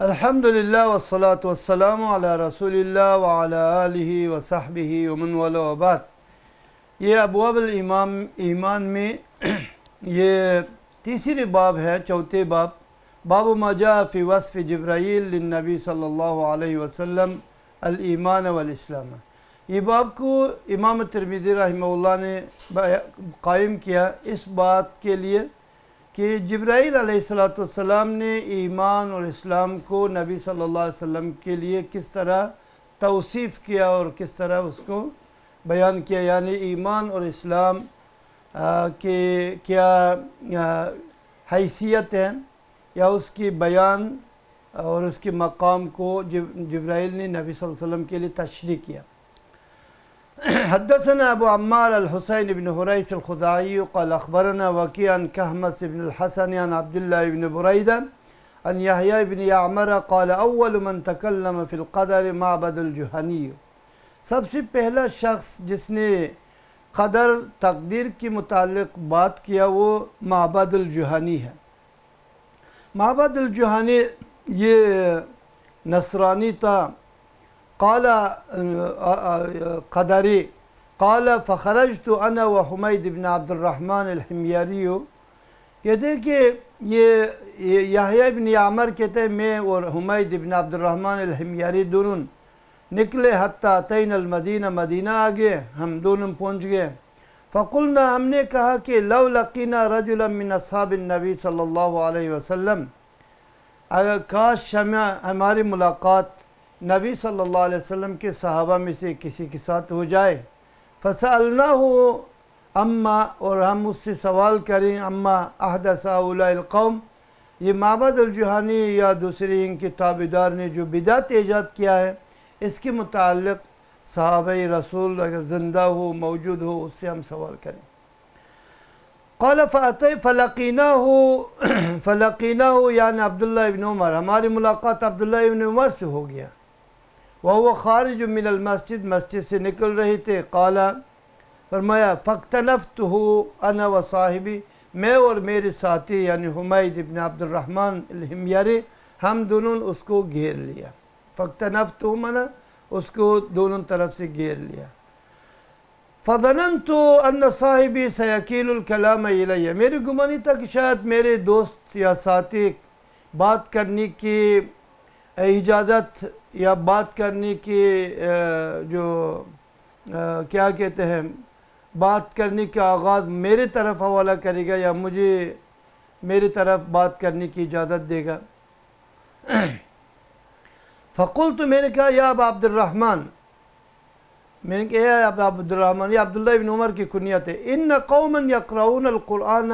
الحمدللہ والصلاة والسلام علی رسول اللہ وعلی آلہ وصحبہ ومن والہ وبعد۔ یہ ابواب ایمان میں یہ تیسری باب ہے، چوتھے باب ما جاء فی وصف جبرائیل للنبی صلی اللہ علیہ وسلم الایمان والاسلام۔ یہ باب کو امام ترمذی رحمہ اللہ نے قائم کیا اس بات کے لیے کہ جبرائیل علیہ السلام نے ایمان اور اسلام کو نبی صلی اللہ علیہ وسلم کے لیے کس طرح توصیف کیا اور کس طرح اس کو بیان کیا، یعنی ایمان اور اسلام کے کیا حیثیت ہے یا اس کی بیان اور اس کے مقام کو جبرائیل نے نبی صلی اللہ علیہ وسلم کے لیے تشریح کیا۔ حدثنا ابو عمار الحسین بن حریث الخزاعی قال اخبرنا وکیع عن کہمس بن الحسن عن عبداللہ بن بریدہ عن یحییٰ بن یعمر قال اول من تکلم فی القدر معبد الجہنی۔ سب سے پہلا شخص جس نے قدر تقدیر کے متعلق بات کیا وہ معبد الجہنی ہے۔ معبد الجہنی یہ نصرانی تھا، قال قدری قال فخرجت انا وحمید بن عبد الرحمن الحمیری۔ کہتے ہیں کہ یہ یحییٰ بن یعمر کہتے ہیں میں اور حمید بن عبد الرحمن الحمیری دونوں نکلے حتی اتینا المدینہ، مدینہ آگئے، ہم دونوں پہنچ گئے۔ فقلنا، ہم نے کہا کہ لو لقینا رجلا من اصحاب النبی صلی اللہ علیہ وسلم، اگر کاش ہماری ملاقات نبی صلی اللہ علیہ وسلم کے صحابہ میں سے کسی کے ساتھ ہو جائے، فسألناہ اما، اور ہم اس سے سوال کریں اما احدث هؤلاء القوم، یہ معبد الجہنی یا دوسری ان کے تابعدار نے جو بدعت ایجاد کیا ہے اس کے متعلق صحابہ رسول اگر زندہ ہو موجود ہو اس سے ہم سوال کریں۔ قال فلقیناہ یعنی عبداللہ ابن عمر، ہماری ملاقات عبداللہ ابن عمر سے ہو گیا، وہو خارج من المسجد، مسجد سے نکل رہے تھے۔ قال، فرمایا فاقتنفتہ انا و صاحبی، میں اور میرے ساتھی یعنی حمید ابن عبد الرحمن الحمیری، ہم دونوں اس کو گھیر لیا۔ فاقتنفتہ منا اس کو دونوں طرف سے گھیر لیا۔ فظننت ان صاحبی سیکیل الکلام الی، میری گمانی تھا کہ شاید میرے دوست یا ساتھی بات کرنے کی اجازت یا بات کرنے کی جو کیا کہتے ہیں بات کرنے کا آغاز میرے طرف حوالہ کرے گا یا مجھے میری طرف بات کرنے کی اجازت دے گا۔ فقلت، میں نے کہا یا ابا عبد الرحمن، میں نے کہا یا ابا عبد الرحمن، یہ عبداللہ ابن عمر کی کنیت ہے، ان قوما یقرؤون القرآن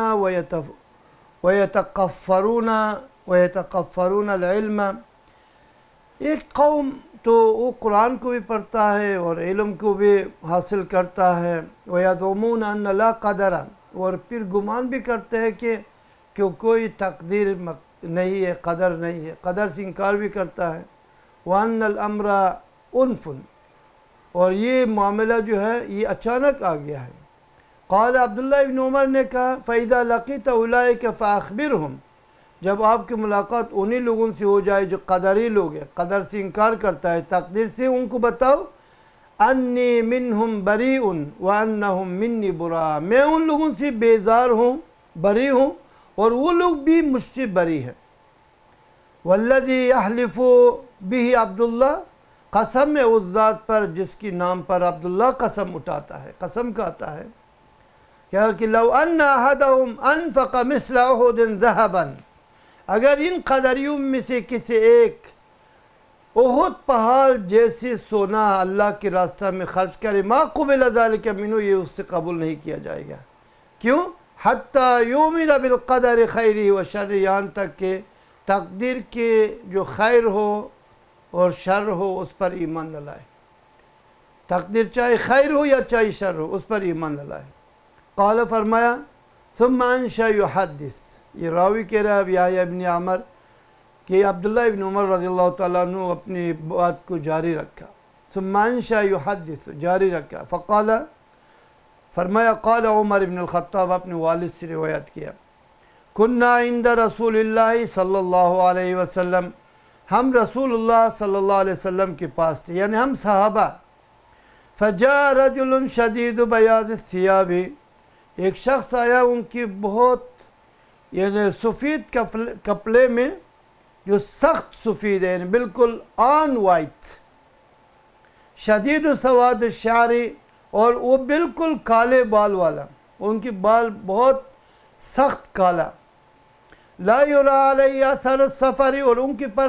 ویتقفرون العلم، ایک قوم تو وہ قرآن کو بھی پڑھتا ہے اور علم کو بھی حاصل کرتا ہے، وَيَزْعُمُونَ أَنَّ لَا قَدَرًا، اور پھر گمان بھی کرتے ہیں کہ کوئی تقدیر نہیں ہے، قدر نہیں ہے، قدر سے انکار بھی کرتا ہے۔ وَأَنَّ الْأَمْرَ أُنْفٌ، اور یہ معاملہ جو ہے یہ اچانک آ گیا ہے۔ قال، عبداللہ ابن عمر نے کہا فَإِذَا لَقِيتَ أُولَئِكَ فَأَخْبِرْهُمْ، جب آپ کی ملاقات انہی لوگوں سے ہو جائے جو قدری لوگ ہیں، قدر سے انکار کرتا ہے، تقدیر سے، ان کو بتاؤ انی منہم بریء وانہم منی براء، میں ان لوگوں سے بیزار ہوں، بری ہوں اور وہ لوگ بھی مجھ سے بری ہیں۔ والذی یحلف بہ عبداللہ، قسم ہے اس ذات پر جس کی نام پر عبداللہ قسم اٹھاتا ہے، قسم کھاتا ہے، کیا کہ لو ان احدہم انفق مثل احد ذہبا، اگر ان قدریوں میں سے کسی ایک احد پہاڑ جیسے سونا اللہ کے راستہ میں خرچ کرے، ما قبل ذلک منہ، یہ اس سے قبول نہیں کیا جائے گا۔ کیوں؟ حتی یؤمن بالقدر خیرہ و شرہ، یہاں تک کہ تقدیر کے جو خیر ہو اور شر ہو اس پر ایمان نہ لائے، تقدیر چاہے خیر ہو یا چاہے شر ہو اس پر ایمان نہ لائے۔ قال، فرمایا ثم انشا یحدث، یہ راوی کہہ رہا ہے اب یحییٰ ابن عمر کہ عبداللہ ابن عمر رضی اللہ تعالیٰ عنہ اپنی بات کو جاری رکھا، ثم انشا یحدث، جاری رکھا۔ فقال، فرمایا قال عمر ابن الخطاب، اپنے والد سے روایت کیا، کننا عند رسول اللہ صلی اللہ علیہ وسلم، ہم رسول اللہ صلی اللہ علیہ وسلم کے پاس تھے، یعنی ہم صحابہ. فجاء رجل شدید بیاض الثیاب، ایک شخص آیا ان کی بہت یعنی سفید کپڑے میں، جو سخت سفید ہے، یعنی بالکل آن وائٹ. شدید سواد الشعر، اور وہ بالکل کالے بال والا، ان کی بال بہت سخت کالا. لا یری علیہ اثر السفر، اور ان کے پر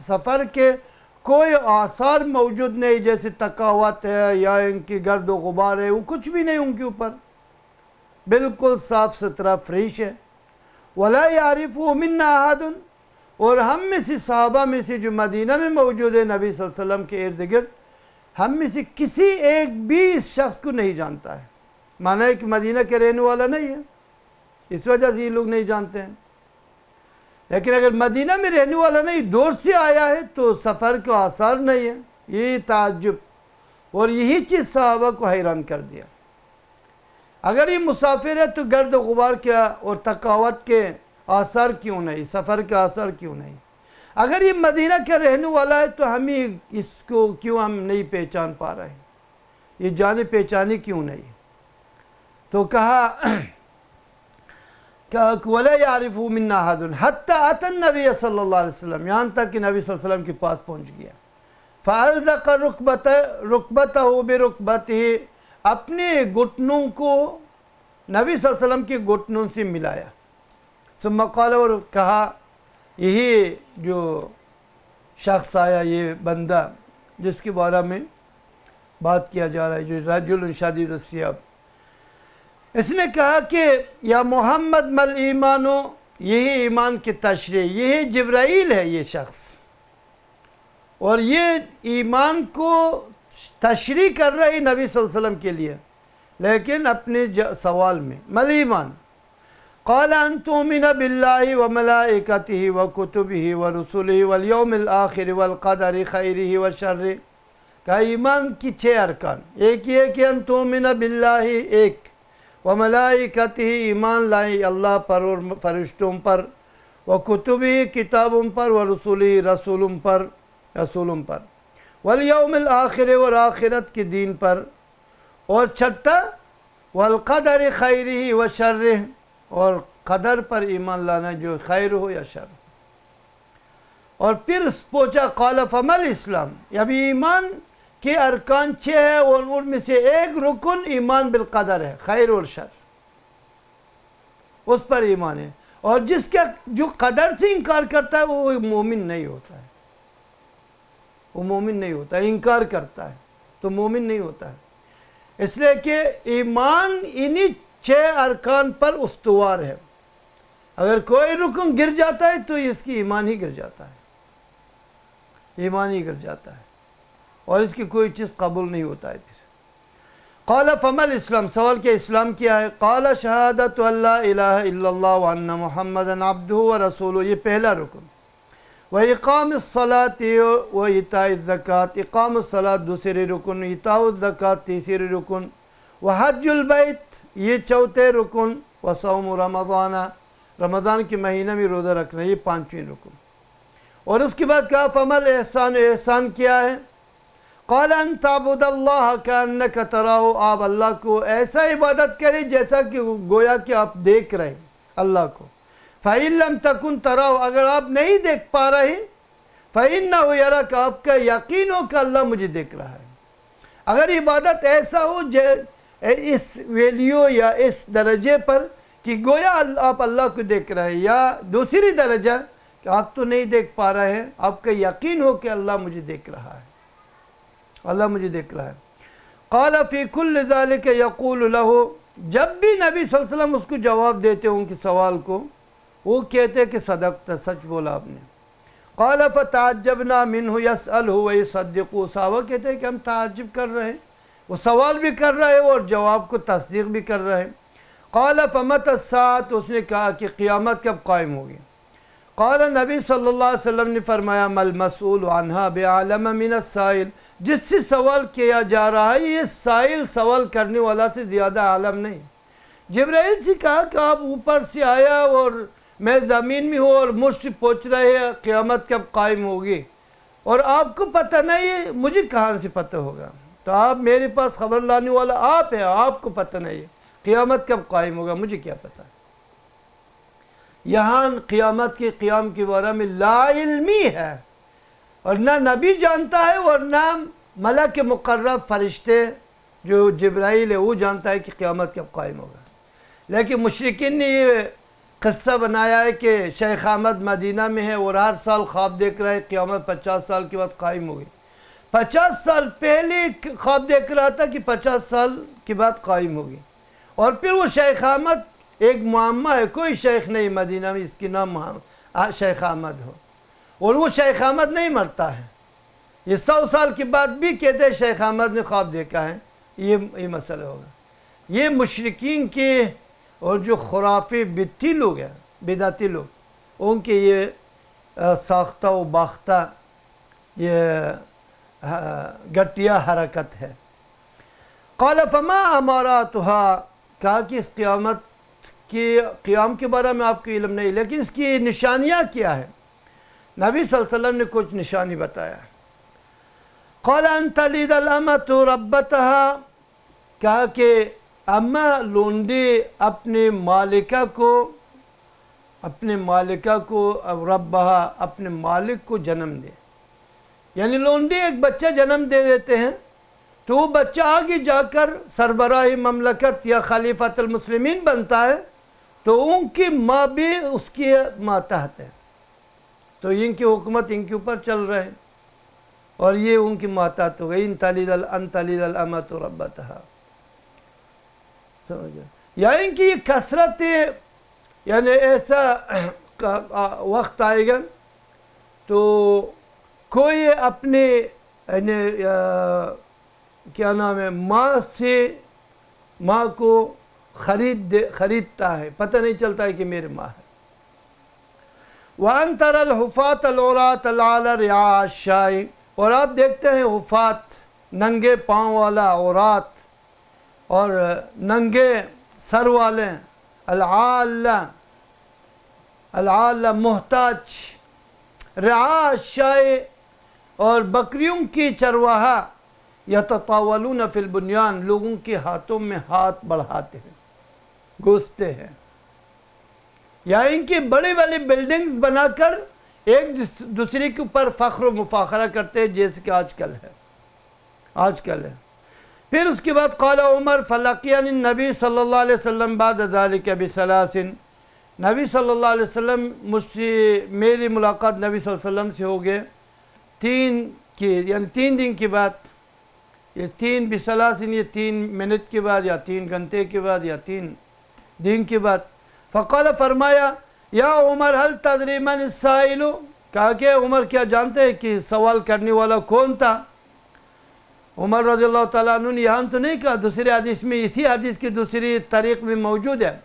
سفر کے کوئی آثار موجود نہیں، جیسے تکاوت ہے یا ان کی گرد و غبار ہے، وہ کچھ بھی نہیں ان کے اوپر، بالکل صاف ستھرا فریش ہے. ولا یعرفہ منا احد، اور ہم میں سے صحابہ میں سے جو مدینہ میں موجود ہے نبی صلی اللہ علیہ وسلم کے ارد گرد، ہم میں سے کسی ایک بھی اس شخص کو نہیں جانتا ہے. مانا ہے کہ مدینہ کے رہنے والا نہیں ہے، اس وجہ سے یہ لوگ نہیں جانتے ہیں. لیکن اگر مدینہ میں رہنے والا نہیں، دور سے آیا ہے، تو سفر کا آثار نہیں ہے. یہ تعجب اور یہی چیز صحابہ کو حیران کر دیا. اگر یہ مسافر ہے تو گرد و غبار کیا اور تکاوت کے آثار کیوں نہیں، سفر کے آثار کیوں نہیں؟ اگر یہ مدینہ کا رہنے والا ہے تو ہمیں اس کو کیوں ہم نہیں پہچان پا رہے ہیں، یہ جانے پہچانی کیوں نہیں؟ تو کہا وَلَا يَعْرِفُ مِنَّا أَحَدٌ حَتَّى أَتَى النَّبِيَّ صلی اللہ علیہ وسلم، یہاں تک کہ نبی صلی اللہ علیہ وسلم کے پاس پہنچ گیا. فَأَلْزَقَ رُكْبَتَهُ بِرُكْبَتِهِ، اپنے گھٹنوں کو نبی صلی اللہ علیہ وسلم کے گھٹنوں سے ملایا. ثم قال، اور کہا، یہی جو شخص آیا، یہ بندہ جس کے بارے میں بات کیا جا رہا ہے، جو رجل شدید الثیاب، اس نے کہا کہ یا محمد مل ایمانو، یہی ایمان کی تشریح، یہی جبرائیل ہے یہ شخص، اور یہ ایمان کو تشریح کر رہی نبی صلی اللہ علیہ وسلم کے لیے، لیکن اپنے سوال میں مل ایمان. قال ان تؤمن باللہ وملائکتہ وکتبہ ورسلہ والیوم الآخر والقدر خیرہ وشرہ. کہا ایمان کی 6 ارکان، ایک یہ کہ ان تؤمن باللہ، ایک، وملائکتہ، ایمان لائے اللہ پر اور فرشتوں پر، وکتبہ، کتابوں پر، ورسلہ، رسولوں پر، والیوم الآخر، اور آخرت کے دین پر، اور چھٹا والقدر خیرہ وشرہ، اور قدر پر ایمان لانا جو خیر ہو یا شر. اور پھر پوچھا قال فمل اسلام، ابھی ایمان کے ارکان 6 ہے، اور ان میں سے ایک رکن ایمان بالقدر ہے، خیر اور شر، اس پر ایمان ہے. اور جو قدر سے انکار کرتا ہے وہ مومن نہیں ہوتا ہے، وہ مومن نہیں ہوتا ہے، انکار کرتا ہے تو مومن نہیں ہوتا ہے. اس لیے کہ ایمان انہی 6 ارکان پر استوار ہے. اگر کوئی رکن گر جاتا ہے تو اس کی ایمان ہی گر جاتا ہے، ایمان ہی گر جاتا ہے، اور اس کی کوئی چیز قبول نہیں ہوتا ہے. پھر قال فمل اسلام، سوال کہ اسلام کیا ہے؟ قال شہادت ان لا الہ الا اللہ وان محمدا عبدہ ورسولہ، یہ پہلا رکن. وإقام الصلاة وإيتاء الزکوٰۃ، اقام الصلاۃ دوسرے رکن، ایتاء الزکوٰۃ تیسرے رکن، وحج البیت یہ چوتھے رکن، وصوم رمضان، رمضان کے مہینہ میں روزہ رکھنا، یہ 5ویں رکن. اور اس کے بعد کہا فمل احسان، احسان کیا ہے؟ قال ان تعبد اللہ کأنک تراہ، آپ اللہ کو ایسا عبادت کریں جیسا کہ گویا کہ آپ دیکھ رہے ہیں اللہ کو. فَإِن لَمْ تَكُنْ تَرَاهُ، اگر آپ نہیں دیکھ پا رہے، فَإِنَّهُ يَرَاكَ، آپ کا یقین ہو کہ اللہ مجھے دیکھ رہا ہے. اگر عبادت ایسا ہو اس ویلیو یا اس درجے پر کہ گویا آپ اللہ کو دیکھ رہے ہیں، یا دوسری درجہ کہ آپ تو نہیں دیکھ پا رہے ہیں، آپ کا یقین ہو کہ اللہ مجھے دیکھ رہا ہے، اللہ مجھے دیکھ رہا ہے. قال فی کل ذلک یقول له، جب بھی نبی صلی اللہ علیہ وسلم اس کو جواب دیتے ان کے سوال کو، وہ کہتے کہ صدقت، سچ بولا آپ نے. قال فتعجبنا منه يسأله ويصدق، صحابہ کہتے ہیں کہ ہم تعجب کر رہے ہیں، وہ سوال بھی کر رہے ہیں اور جواب کو تصدیق بھی کر رہے ہیں. قال فمتى الساعة، اس نے کہا کہ قیامت کب قائم ہوگی؟ قال نبی صلی اللہ علیہ وسلم نے فرمایا مل مسئول عنها بعلم من السائل، جس سے سوال کیا جا رہا ہے یہ سائل سوال کرنے والا سے زیادہ عالم نہیں. جبرائیل سے کہا کہ آپ اوپر سے آیا اور میں زمین میں ہوں اور مجھ سے پوچھ رہے ہیں قیامت کب قائم ہوگی. اور آپ کو پتہ نہیں ہے، مجھے کہاں سے پتہ ہوگا؟ تو آپ میرے پاس خبر لانے والا آپ ہیں، آپ کو پتہ نہیں ہے قیامت کب قائم ہوگا، مجھے کیا پتہ؟ یہاں قیامت کے قیام کے بارے میں لا علمی ہے، اور نہ نبی جانتا ہے اور نہ ملک مقرب فرشتے جو جبرائیل ہے وہ جانتا ہے کہ قیامت کب قائم ہوگا۔ لیکن مشرکین نے یہ قصہ بنایا ہے کہ شیخ احمد مدینہ میں ہے اور ہر سال خواب دیکھ رہا ہے قیامت 50 سال کے بعد قائم ہوگی۔ 50 سال پہلے خواب دیکھ رہا تھا کہ 50 سال کے بعد قائم ہوگی، اور پھر وہ شیخ احمد ایک معمہ ہے، کوئی شیخ نہیں مدینہ میں اس کی نام شیخ احمد ہو، اور وہ شیخ احمد نہیں مرتا ہے۔ یہ 100 سال کے بعد بھی کہتے ہیں شیخ احمد نے خواب دیکھا ہے، یہ مسئلہ ہوگا۔ یہ مشرکین کے اور جو خرافی بدتی لوگ ہیں، بدعتی لوگ، ان کے یہ ساختہ و باختہ یہ گٹیا حرکت ہے۔ قال فما اماراتها، کہا کہ اس قیامت کے قیام کے بارے میں آپ کو علم نہیں، لیکن اس کی نشانیاں کیا ہے؟ نبی صلی اللہ علیہ وسلم نے کچھ نشانی بتایا۔ قال ان تلد الامۃ ربتها، کہا کہ اما لونڈی اپنے مالکہ کو ربہا، اپنے مالک کو جنم دے، یعنی لونڈی ایک بچہ جنم دے دیتے ہیں تو وہ بچہ آگے جا کر سربراہ مملکت یا خلیفۃ المسلمین بنتا ہے، تو ان کی ماں بھی اس کی ماتحت ہے، تو ان کی حکومت ان کے اوپر چل رہے ہیں، اور یہ ان کی ماتحت ہو گئی۔ ان تلد الامۃ ربتها، سمجھے؟ یا ان کی یہ کثرت، یعنی ایسا وقت آئے گا تو کوئی اپنے کیا نام ہے ماں کو خریدتا ہے، پتہ نہیں چلتا ہے کہ میرے ماں ہے۔ وَأَن تَرَى الْحُفَاةَ الْعُرَاةَ الْعَالَى رِعَاءَ الشَّاءِ، اور آپ دیکھتے ہیں حفات، ننگے پاؤں والا عورات اور ننگے سر والے، العالہ محتاج، رعاء الشاء، اور بکریوں کی چرواہا، یتطاولون فی البنیان، لوگوں کے ہاتھوں میں ہاتھ بڑھاتے ہیں، گھستے ہیں، یا ان کی بڑی بڑی بلڈنگز بنا کر ایک دوسرے کے اوپر فخر و مفاخرہ کرتے ہیں، جیسے کہ آج کل ہے۔ پھر اس کے بعد قال عمر فلقیانی النبی صلی اللہ علیہ وسلم بعد ذالک بثلاث، نبی صلی اللہ علیہ وسلم مجھ سے، میری ملاقات نبی صلی اللہ علیہ وسلم سے ہو گئے یعنی 3 دن کے بعد، یہ 3 بثلاث، یہ 3 منٹ کے بعد یا 3 گھنٹے کے بعد یا 3 دن کے بعد۔ فقال، فرمایا، یا عمر هل تدری من السائل، کہا کہ عمر کیا جانتے ہیں کہ سوال کرنے والا کون تھا؟ عمر رضی اللہ تعالیٰ عنہ نے یہاں تو نہیں کہا، دوسرے حدیث میں، اسی حدیث کی دوسری طریق میں موجود ہے،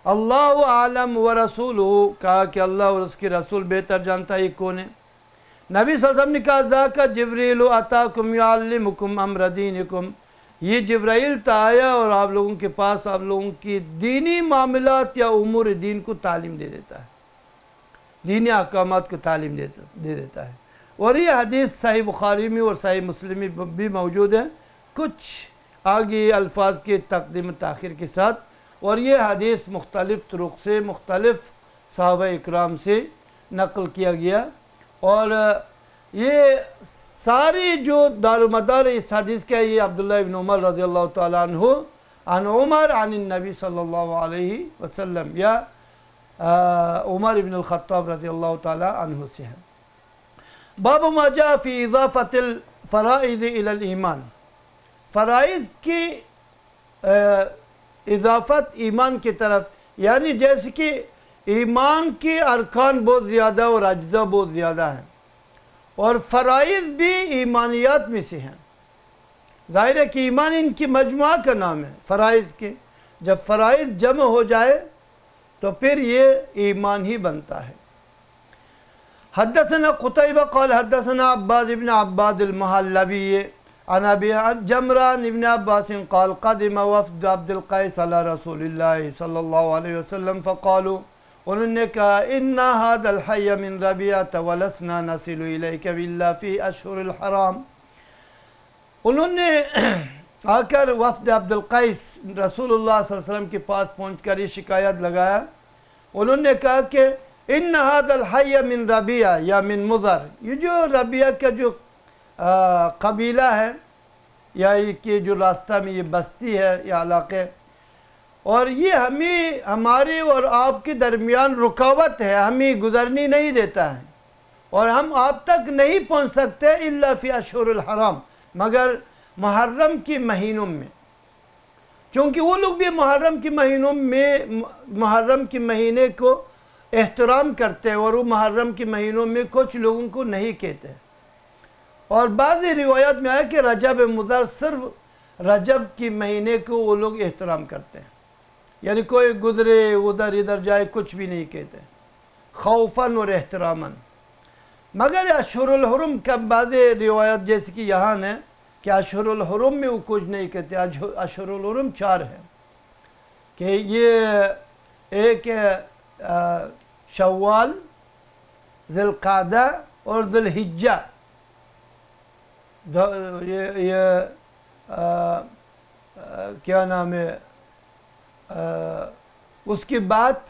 اللہ عالم ورسولہ، کہا کہ اللہ اور اس کے رسول بہتر جانتا ہے کون ہے۔ نبی صلی اللہ علیہ وسلم نے کہا ذاک جبریل اتاکم یعلمکم امر دینکم، یہ جبرائیل تا آیا اور آپ لوگوں کے پاس آپ لوگوں کی دینی معاملات یا امور دین کو تعلیم دے دیتا ہے، دینی احکامات کو تعلیم دے دیتا ہے۔ اور یہ حدیث صحیح بخاری میں اور صحیح مسلم میں بھی موجود ہے، کچھ آگے الفاظ کے تقدیم و تاخیر کے ساتھ، اور یہ حدیث مختلف طرق سے مختلف صحابہ اکرام سے نقل کیا گیا، اور یہ ساری جو دار و مدار اس حدیث کا یہ عبداللہ ابن عمر رضی اللہ تعالیٰ عنہ عن عمر عن النبی صلی اللہ علیہ وسلم، یا عمر ابن الخطاب رضی اللہ تعالیٰ عنہ سے ہے۔ باب ما جاء فی اضافت الفرائض الی الایمان، فرائض کی اضافت ایمان کی طرف، یعنی جیسے کہ ایمان کے ارکان بہت زیادہ اور اجزاء بہت زیادہ ہیں، اور فرائض بھی ایمانیات میں سے ہیں۔ ظاہر ہے کہ ایمان ان کی مجموعہ کا نام ہے فرائض کے، جب فرائض جمع ہو جائے تو پھر یہ ایمان ہی بنتا ہے۔ حدثنا قتیبہ قال حدثنا عباد بن عباد المحلبی عن ابی جمران ابن عباس قال قدم وفد عبد القیس علی رسول اللہ صلی اللہ علیہ وسلم فقالوا انہوں نے کہا اِنَّا هَذَا الْحَيَّ مِنْ رَبِيَةَ وَلَسْنَا نَصِلُ إِلَيْكَ إِلَّا فِي أَشْهُرِ الْحَرَامِ. انہوں نے آ کر وفد عبد القیس رسول اللہ صلی اللہ علیہ وسلم کے پاس پہنچ کر یہ شکایت لگایا. انہوں نے کہا کہ اِنَّ هَذَا الْحَيَّ مِنْ رَبِيَةَ یا من مضر، یہ جو ربیہ کا جو قبیلہ ہے یا یہ جو راستہ میں یہ بستی ہے یا علاقے، اور یہ ہمارے اور آپ کے درمیان رکاوٹ ہے، ہمیں گزرنی نہیں دیتا ہے، اور ہم آپ تک نہیں پہنچ سکتے الا فی اشہر الحرام، مگر محرم کے مہینوں میں. چونکہ وہ لوگ بھی محرم کے مہینوں میں محرم کے مہینے کو احترام کرتے ہیں، اور وہ محرم کے مہینوں میں کچھ لوگوں کو نہیں کہتے. اور بعض روایات میں آیا کہ رجب مضر صرف رجب کے مہینے کو وہ لوگ احترام کرتے ہیں، یعنی کوئی گزرے ادھر ادھر جائے کچھ بھی نہیں کہتے، خوفاً اور احتراماً. مگر اشہر الحرم کا بعض روایات جیسے کہ یہاں ہے کہ اشہر الحرم میں وہ کچھ نہیں کہتے. اشہر الحرم 4 ہے کہ یہ ایک شوال، ذی القعدہ اور ذی الحجہ. یہ کیا نام ہے، اس کی بات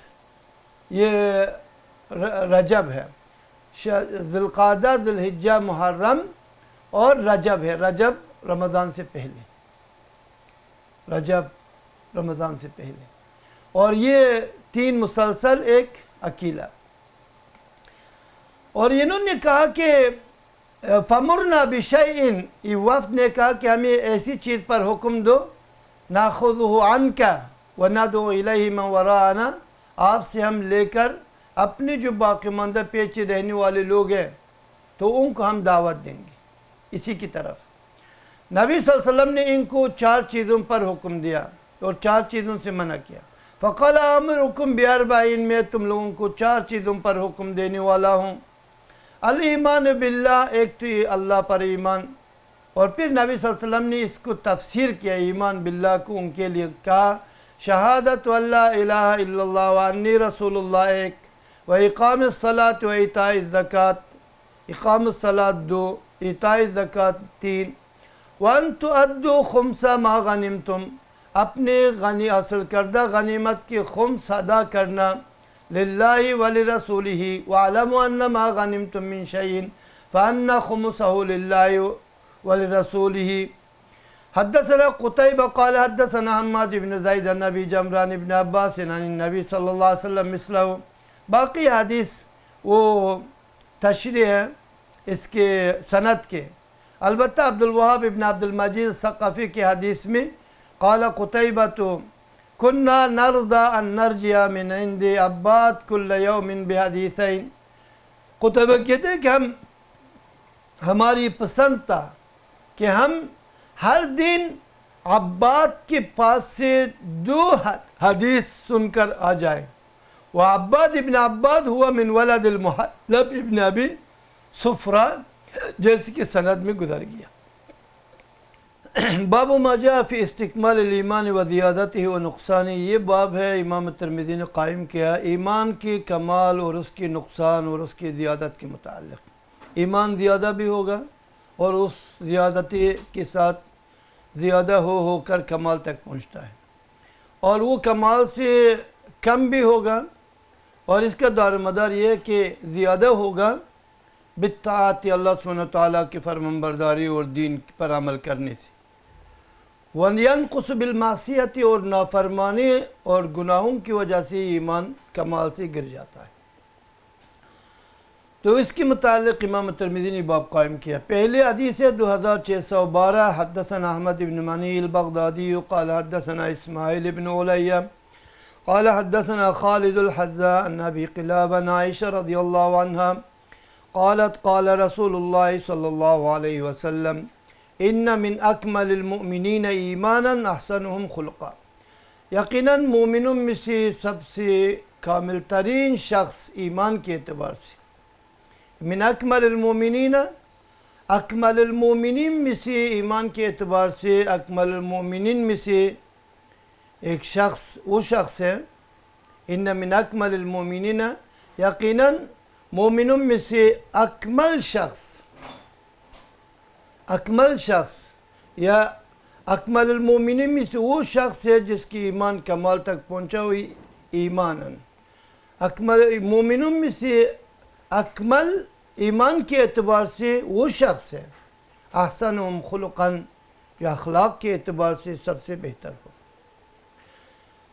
یہ رجب ہے. ذی القعدہ، ذی الحجہ، محرم اور رجب ہے. رجب رمضان سے پہلے، رجب رمضان سے پہلے، اور یہ 3 مسلسل ایک اکیلا. اور انہوں نے کہا کہ فَمُرْنَا بِشَيْءٍ، یہ وفد نے کہا کہ ہمیں ایسی چیز پر حکم دو نَأْخُذُهُ عَنْكَ وَنَدْعُو إِلَيْهِ مَنْ وَرَاءَنَا، آپ سے ہم لے کر اپنے جو باقی ماندہ پیچھے رہنے والے لوگ ہیں تو ان کو ہم دعوت دیں گے اسی کی طرف. نبی صلی اللہ علیہ وسلم نے ان کو 4 چیزوں پر حکم دیا اور 4 چیزوں سے منع کیا. فَقَالَ آمُرُكُمْ بِأَرْبَعٍ، میں تم لوگوں کو 4 چیزوں پر حکم دینے والا ہوں. الایمان باللہ، ایک تو یہ اللہ پر ایمان. اور پھر نبی صلی اللہ علیہ وسلم نے اس کو تفسیر کیا ایمان باللہ کو، ان کے لیے کہا شہادت اللہ الہ الا اللہ وانی رسول اللہ ایک، و اقام الصلاۃ و ایتاء الزکوٰۃ، اقام الصلاۃ 2، ایتاء الزکوٰۃ 3، وان تؤدوا خمس ما غنمتم، اپنے حاصل کردہ غنیمت کے خمس ادا کرنا، للہ ولرسولہ، واعلموا ان ما غنمتم من شیء فان خمسہ للہ ولرسولہ. حدثنا قتيبة قال حدثنا حماد بن زید عن ابی جمران بن عباس عن النبی صلی اللہ علیہ وسلم مثلہ. باقی حدیث وہ تشریح ہے اس کے سند کے. البتہ عبد الوہاب ابن عبد المجید ثقفی کی حدیث میں قال قتيبة كنا نرضى ان نرجع من عند عباد كل يوم بحديثين. قتيبہ کہتے ہیں کہ ہماری پسند تھا کہ ہم ہر دن عباد کے پاس سے 2 حدیث سن کر آ جائیں. وعباد ابن عباد ہوا من ولد المحلب ابن ابی صفرہ، جیسے کہ سند میں گزر گیا. باب ما جاء فی استکمال الایمان و زیادتہ و نقصانہ، یہ باب ہے امام ترمذی نے قائم کیا ایمان کی کمال اور اس کی نقصان اور اس کی زیادت کے متعلق. ایمان زیادہ بھی ہوگا اور اس زیادتی کے ساتھ زیادہ ہو کر کمال تک پہنچتا ہے، اور وہ کمال سے کم بھی ہوگا، اور اس کا دار مدار یہ ہے کہ زیادہ ہوگا بالطاعت، اللہ سبحانہ وتعالیٰ کی فرمانبرداری اور دین پر عمل کرنے سے، وَيَنْقُصُ بِالْمَعْصِيَةِ، اور نافرمانی اور گناہوں کی وجہ سے ایمان کمال سے گر جاتا ہے. تو اس کے متعلق امام ترمذی نے باب قائم کیا. پہلے حدیث ہے 2612. حدثنا احمد بن منی البغدادی قال حدثنا اسماعیل بن علیہ قال حدثنا خالد الحذاء عن ابی قلابہ عن عائشہ رضی اللہ عنہا قالت قال رسول اللہ صلی اللہ علیہ وسلم ان من اکمل المؤمنین ایمانا احسنهم خلقا، یقیناً مومنوں میں سے سب سے کامل ترین شخص ایمان کے اعتبار سے، من اکمل المؤمنین، اکمل المؤمنین میں سے ایمان کے اعتبار سے اکمل المؤمنین میں سے ایک شخص وہ شخص ہے ان من اکمل المومنین، یقیناً مومنوں میں سے اکمل شخص یا اکمل المومنین میں سے وہ شخص ہے جس کی ایمان کمال تک پہنچا ہوئی ایماناً. اکمل مومنوں میں سے اکمل ایمان کے اعتبار سے وہ شخص ہے احسنہم خلقاً، جو اخلاق کے اعتبار سے سب سے بہتر ہو.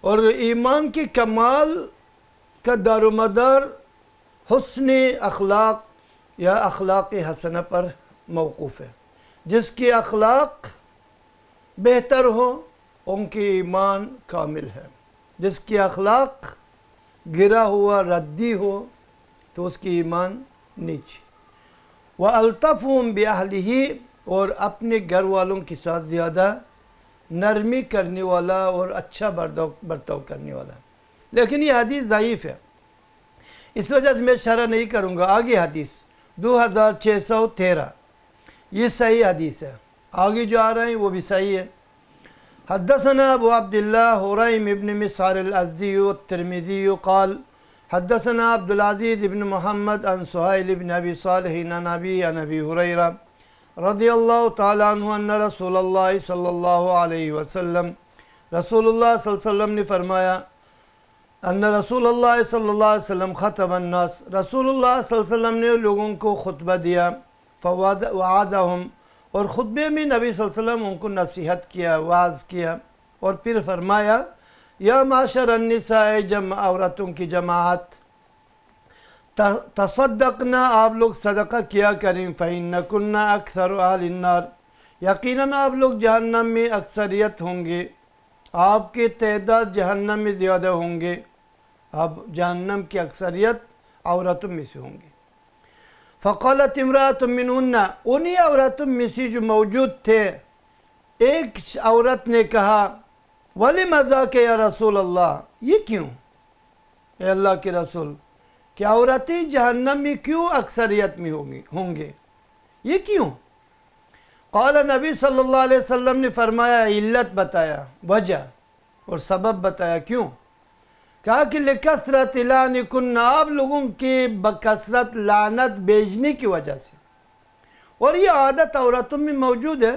اور ایمان کے کمال کا دار و مدار حسن اخلاق یا اخلاق حسنہ پر موقوف ہے. جس کے اخلاق بہتر ہو ان کے ایمان کامل ہے، جس کے اخلاق گرا ہوا ردی ہو تو اس کی ایمان نیچے. وَأَلْطَفُهُمْ بِأَهْلِهِ، اور اپنے گھر والوں کے ساتھ زیادہ نرمی کرنے والا اور اچھا برتاؤ کرنے والا. لیکن یہ حدیث ضعیف ہے، اس وجہ سے میں شرح نہیں کروں گا. آگے حدیث 2613 یہ صحیح حدیث ہے. آگے جو آ رہے ہیں وہ بھی صحیح ہے. حدثنا ابو عبداللہ حریم ابن مسعر الازدی والترمذی قال حدثنا عبد العزیز ابن محمد عن سہیل ابن ابی صالح عن ابی ہریرہ رضی اللہ تعالیٰ عنہ ان رسول اللہ صلی اللہ علیہ وسلم، رسول اللہ صلی اللہ علیہ وسلم نے فرمایا، ان رسول اللہ صلی اللہ علیہ وسلم خطب الناس، رسول اللہ صلی اللہ علیہ وسلم نے لوگوں کو خطبہ دیا. وعظہم، اور خطبے میں نبی صلی اللہ علیہ وسلم ان کو نصیحت کیا، واعظ کیا. اور پھر فرمایا، یا معاشر النساء، عورتوں کی جماعت، تصدقنا، آپ لوگ صدقہ کیا کریں. فإنکن اکثر اہل النار، یقیناً آپ لوگ جہنم میں اکثریت ہوں گے، آپ کے تعداد جہنم میں زیادہ ہوں گے، آپ جہنم کی اکثریت عورتوں میں سے ہوں گے. فقالت امرأۃ منہن، انہی عورتوں میں سے جو موجود تھے ایک عورت نے کہا، وَلِمَ ذَاكَ یا رسول اللہ، یہ کیوں اے اللہ کے رسول، کہ عورتیں جہنم میں کیوں اکثریت میں ہوں گے، یہ کیوں؟ قال، نبی صلی اللہ علیہ وسلم نے فرمایا، علت بتایا، وجہ اور سبب بتایا کیوں. کہا کہ لکثرت لعنکن، آپ لوگوں کے بکثرت لعنت بیچنے کی وجہ سے. اور یہ عادت عورتوں میں موجود ہے،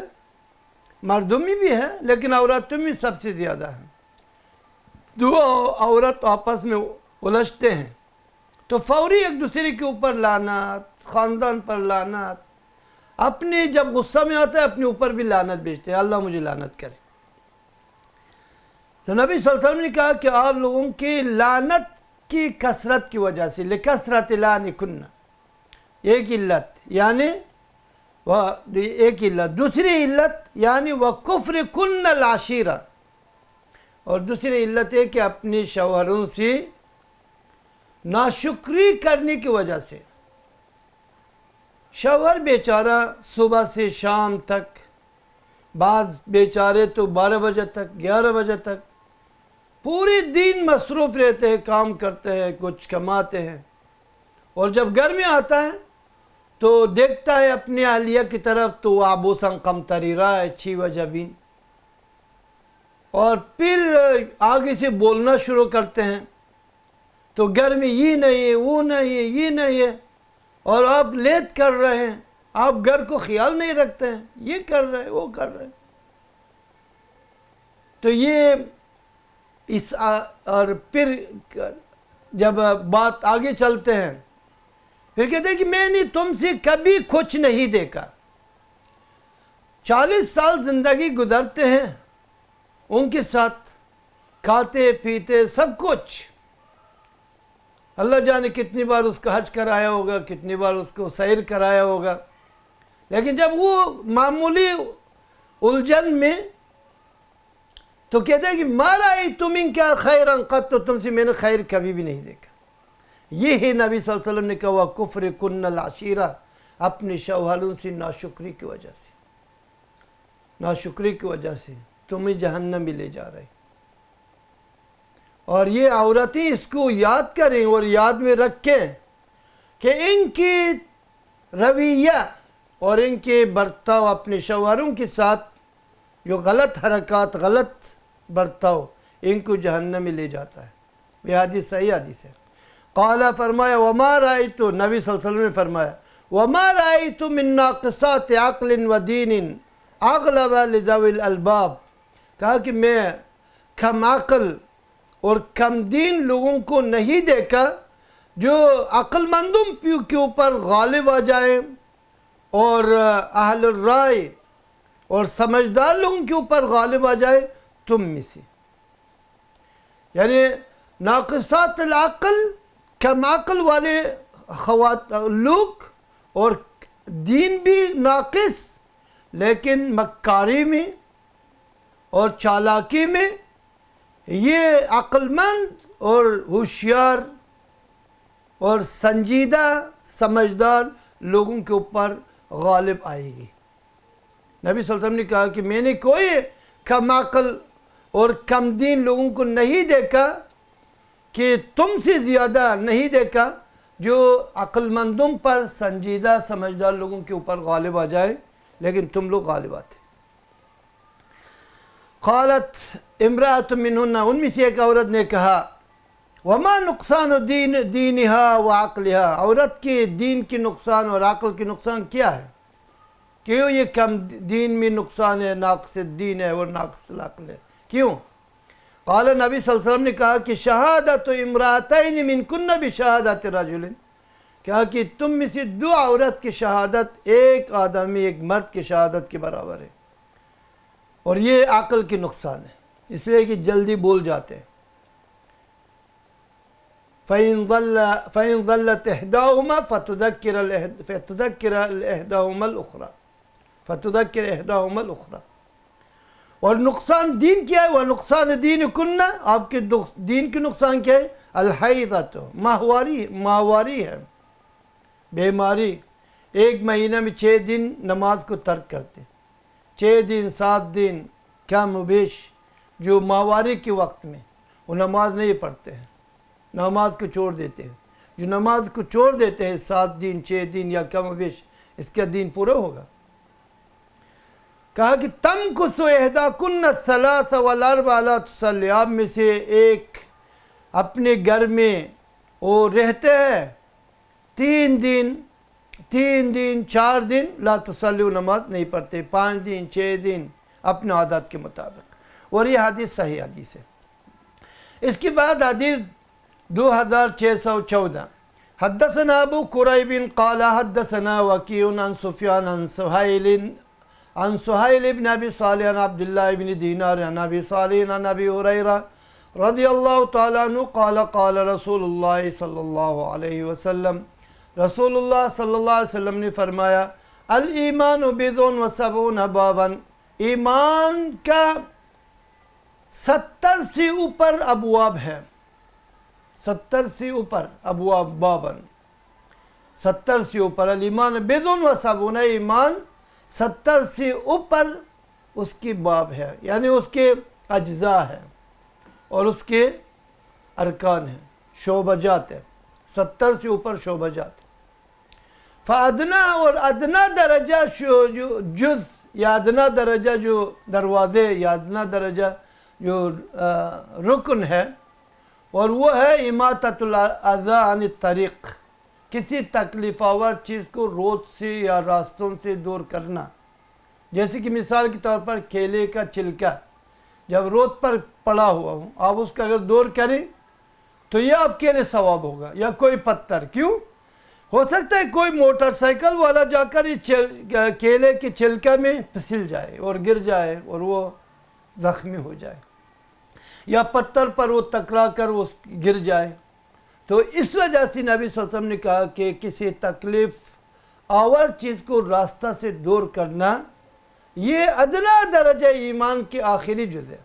مردوں میں بھی ہے لیکن عورتوں میں سب سے زیادہ ہے. دو عورت آپس میں الجھتے ہیں تو فوری ایک دوسرے کے اوپر لعنت، خاندان پر لعنت، اپنے جب غصہ میں آتا ہے اپنے اوپر بھی لعنت بیچتے ہیں، اللہ مجھے لعنت کرے. تو نبی صلی اللہ علیہ وسلم نے کہا کہ آپ لوگوں کی لعنت کی کثرت کی وجہ سے، لکثرت لعنکن، ایک علت یعنی ایک علت. دوسری علت یعنی وَكُفْرِكُنَّ الْعَشِيرَةَ، اور دوسری علت ہے کہ اپنے شوہروں سے ناشکری کرنے کی وجہ سے. شوہر بیچارہ صبح سے شام تک، بعض بیچارے تو 12 بجے تک، 11 بجے تک پورے دن مصروف رہتے ہیں، کام کرتے ہیں، کچھ کماتے ہیں، اور جب گھر میں آتا ہے تو دیکھتا ہے اپنی اہلیہ کی طرف تو عبوساً قمطریرا ہے، 6 وجبین، اور پھر آگے سے بولنا شروع کرتے ہیں تو گھر میں یہ نہیں ہے، وہ نہیں ہے، یہ نہیں ہے، اور آپ لیٹ کر رہے ہیں، آپ گھر کو خیال نہیں رکھتے ہیں، یہ کر رہے ہیں، وہ کر رہے ہیں. تو یہ اور پھر جب بات آگے چلتے ہیں پھر کہتے ہیں کہ میں نے تم سے کبھی کچھ نہیں دیکھا. 40 سال زندگی گزرتے ہیں ان کے ساتھ، کھاتے پیتے سب کچھ، اللہ جانے کتنی بار اس کا حج کرایا ہوگا، کتنی بار اس کو سیر کرایا ہوگا، لیکن جب وہ معمولی الجھن میں تو کہتے ہیں کہ ما رأیت منک خیرا قط، تم سے میں نے خیر کبھی بھی نہیں دیکھا. یہ ہے نبی صلی اللہ علیہ وسلم نے کہا وَكُفْرِكُنَّ الْعَشِيرَةَ، اپنے شوہروں سے ناشکری کی وجہ سے، ناشکری کی وجہ سے تمہیں جہنم میں لے جا رہے. اور یہ عورتیں اس کو یاد کریں اور یاد میں رکھیں کہ ان کی رویہ اور ان کے برتاؤ اپنے شوہروں کے ساتھ جو غلط حرکات، غلط برتاؤ ان کو جہنم میں لے جاتا ہے. یہ حدیث صحیح حدیث ہے۔ قال فرمایا وما رأيت، نبی صلی اللہ علیہ وسلم نے فرمایا وما رأيت من ناقصات عقل و دین اغلب لذوی الالباب، کہا کہ میں کم عقل اور کم دین لوگوں کو نہیں دیکھا جو عقل مندوں کے اوپر غالب آ جائیں اور اہل الرائے اور سمجھدار لوگوں کے اوپر غالب آ جائے تم میں سے، یعنی ناقصات العقل، کم عقل والے لوگ اور دین بھی ناقص لیکن مکاری میں اور چالاکی میں یہ عقل مند اور ہوشیار اور سنجیدہ سمجھدار لوگوں کے اوپر غالب آئے گی۔ نبی صلی اللہ علیہ وسلم نے کہا کہ میں نے کوئی کم عقل اور کم دین لوگوں کو نہیں دیکھا کہ تم سے زیادہ نہیں دیکھا جو عقل مندوں پر سنجیدہ سمجھدار لوگوں کے اوپر غالب آ جائے، لیکن تم لوگ غالب آتے۔ قالت امرأۃ منہن، ان میں سے ایک عورت نے کہا وما نقصان دینہا و عقلہا، عورت کے دین کی نقصان اور عقل کی نقصان کیا ہے؟ کیوں یہ کم دین میں نقصان ہے، ناقص دین ہے اور ناقص العقل ہے، کیوں؟ قال نبی صلی اللہ علیہ وسلم نے کہا کہ شہادت امرأتین منکن بشہادت رجل، کہا کہ تم میں سے دو عورت کی شہادت ایک آدمی ایک مرد کی شہادت کے برابر ہے، اور یہ عقل کی نقصان ہے، اس لیے کہ جلدی بول جاتے ہیں۔ فَإِن ظَلَّتْ إِحْدَاهُمَا فَتُذَكِّرَ إِحْدَاهُمَا الْأُخْرَى، فتذکر احداہما الاخری۔ اور نقصان دین کیا ہے؟ وہ نقصان دین کننا، آپ کے دین کی نقصان کیا ہے؟ الحیضۃ، ماہواری ہے، بیماری، ایک مہینہ میں 6 دن نماز کو ترک کرتے، 6 دن 7 دن کم و بیش جو ماہواری کے وقت میں وہ نماز نہیں پڑھتے ہیں، نماز کو چھوڑ دیتے ہیں۔ جو نماز کو چھوڑ دیتے ہیں 7 دن 6 دن یا کم و بیش، اس کا دین پورا ہوگا۔ کہا کہ تمکث احداکن الثلاث والاربع لا تصلی، آپ میں سے ایک اپنے گھر میں وہ رہتے ہیں 3 دن 4 دن لا تصلی، نماز نہیں پڑھتے، 5 دن 6 دن اپنے عادات کے مطابق، اور یہ حدیث صحیح حدیث ہے۔ اس کے بعد حدیث 2614، حدثنا ابو قریب قال حدثنا وکیع عن سفیان عن سہیل بن ابی صالح عن عبداللہ بن دینار عن ابی صالح عن ابی ہریرہ رضی اللہ تعالیٰ عنہ قال قال رسول اللہ صلی اللہ علیہ وسلم، رسول اللہ صلی اللہ علیہ وسلم نے فرمایا الایمان بضع و سبعون بابا، ایمان کا 70 سے اوپر ابواب ہے، 70 سے اوپر ابواب، بابن 70 سے اوپر، الایمان بضع و سبعون، ایمان 70 سے اوپر اس کی باب ہے، یعنی اس کے اجزاء ہیں اور اس کے ارکان ہیں، شعبجات ہیں، 70 سے اوپر شعبجات۔ فادنا، اور ادنا درجہ جو جز یا ادنا درجہ جو دروازے یا ادنا درجہ جو رکن ہے، اور وہ ہے اماطۃ الاذی عن الطریق، کسی تکلیف آور چیز کو روڈ سے یا راستوں سے دور کرنا۔ جیسے کہ مثال کے طور پر کیلے کا چھلکا جب روڈ پر پڑا ہوا ہوں، آپ اس کا اگر دور کریں تو یہ آپ کے لیے ثواب ہوگا، یا کوئی پتھر، کیوں؟ ہو سکتا ہے کوئی موٹر سائیکل والا جا کر کیلے کے چھلکا میں پھسل جائے اور گر جائے اور وہ زخمی ہو جائے، یا پتھر پر وہ ٹکرا کر وہ گر جائے۔ تو اس وجہ سے نبی صلی اللہ علیہ وسلم نے کہا کہ کسی تکلیف آور چیز کو راستہ سے دور کرنا یہ ادنا درجہ ایمان کے آخری جز ہے،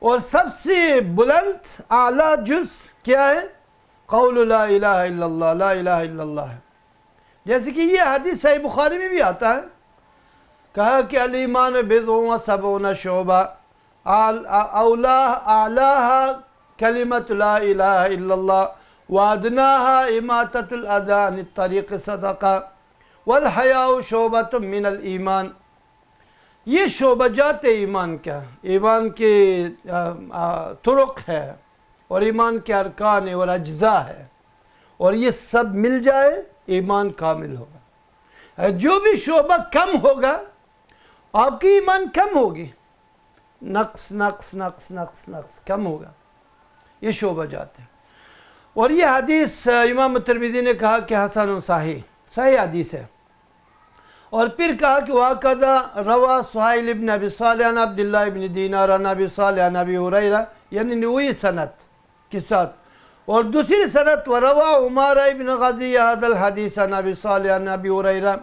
اور سب سے بلند اعلیٰ جز کیا ہے؟ قول لا الہ الا اللہ، لا الہ الا اللہ ہے۔ جیسے کہ یہ حدیث صحیح بخاری میں بھی آتا ہے، کہا کہ الایمان بضع و سبعون شعبہ، اعلیٰ کلمت لا الہ الا اللہ وادناہا اماطۃ الاذی عن الطریق صدقہ والحیاء شعبۃ من الایمان۔ یہ شعبجات ایمان کا، ایمان کے طرق ہے، اور ایمان کے ارکان اور اجزاء ہے، اور یہ سب مل جائے ایمان کامل ہوگا۔ جو بھی شعبہ کم ہوگا آپ کی ایمان کم ہوگی، نقص نقص نقص نقص نقص کم ہوگا، یہ شعبہ جاتے ہیں۔ اور یہ حدیث امام ترمذی نے کہا کہ حسن صحیح حدیث ہے، اور پھر کہا کہ وَقَدَ روا سہیل ابن ابی صالح عن عبداللہ ابن دینار عن ابی صالح عن ابی ہریرہ، یعنی وہی سند کے ساتھ، اور دوسری سند وروا عمارہ ابن غزی هذا الحدیث عن ابی صالح عن ابی ہریرہ،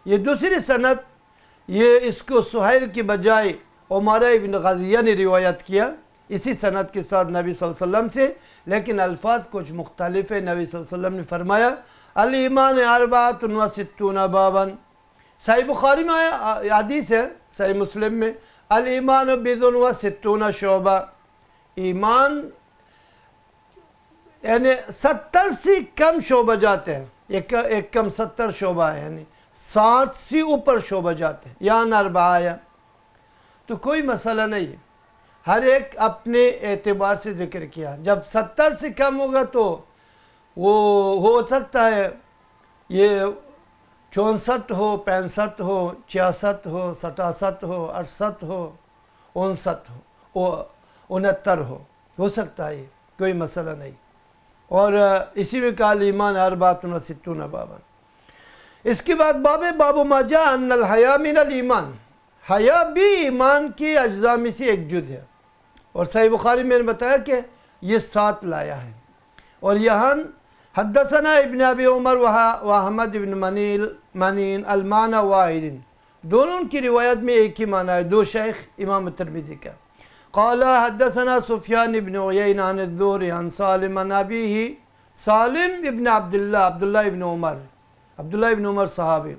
یہ دوسری سند، یہ اس کو سہیل کی بجائے عمارہ ابن غزیہ نے روایت کیا اسی سند کے ساتھ نبی صلی اللہ علیہ وسلم سے، لیکن الفاظ کچھ مختلف ہے۔ نبی صلی اللہ علیہ وسلم نے فرمایا الایمان 64 بابا، صحیح بخاری میں حدیث ہے، صحیح مسلم میں الایمان 62 شعبہ، ایمان یعنی 70 سے کم شعبہ جاتے ہیں، ایک کم 70 شعبہ ہے، یعنی 60 سے اوپر شعبہ جاتے ہیں، یا نربایا، تو کوئی مسئلہ نہیں ہے، ہر ایک اپنے اعتبار سے ذکر کیا۔ جب 70 سے کم ہوگا تو وہ ہو سکتا ہے یہ 64 ہو، 65 ہو، 66 ہو، 67 ہو، 68 ہو، 59 ہو، 69 ہو سکتا ہے، کوئی مسئلہ نہیں۔ اور اسی میں کہا ایمان 64 بابا۔ اس کے بعد باب ما جاء ان الحیا من الایمان، حیا بھی ایمان کی اجزاء میں سے ایک جز ہے، اور صحیح بخاری میں نے بتایا کہ یہ 7 لایا ہے۔ اور یہاں حدثنا ابن ابی عمر و احمد ابن منین المعنى واحد، دونوں کی روایت میں ایک ہی معنی ہے، دو شیخ امام ترمذی کا۔ قال حدثنا سفیان ابن عیینہ عن الزہری عن سالم عن ابیہ، سالم ابن عبداللہ ابن عمر صحابی،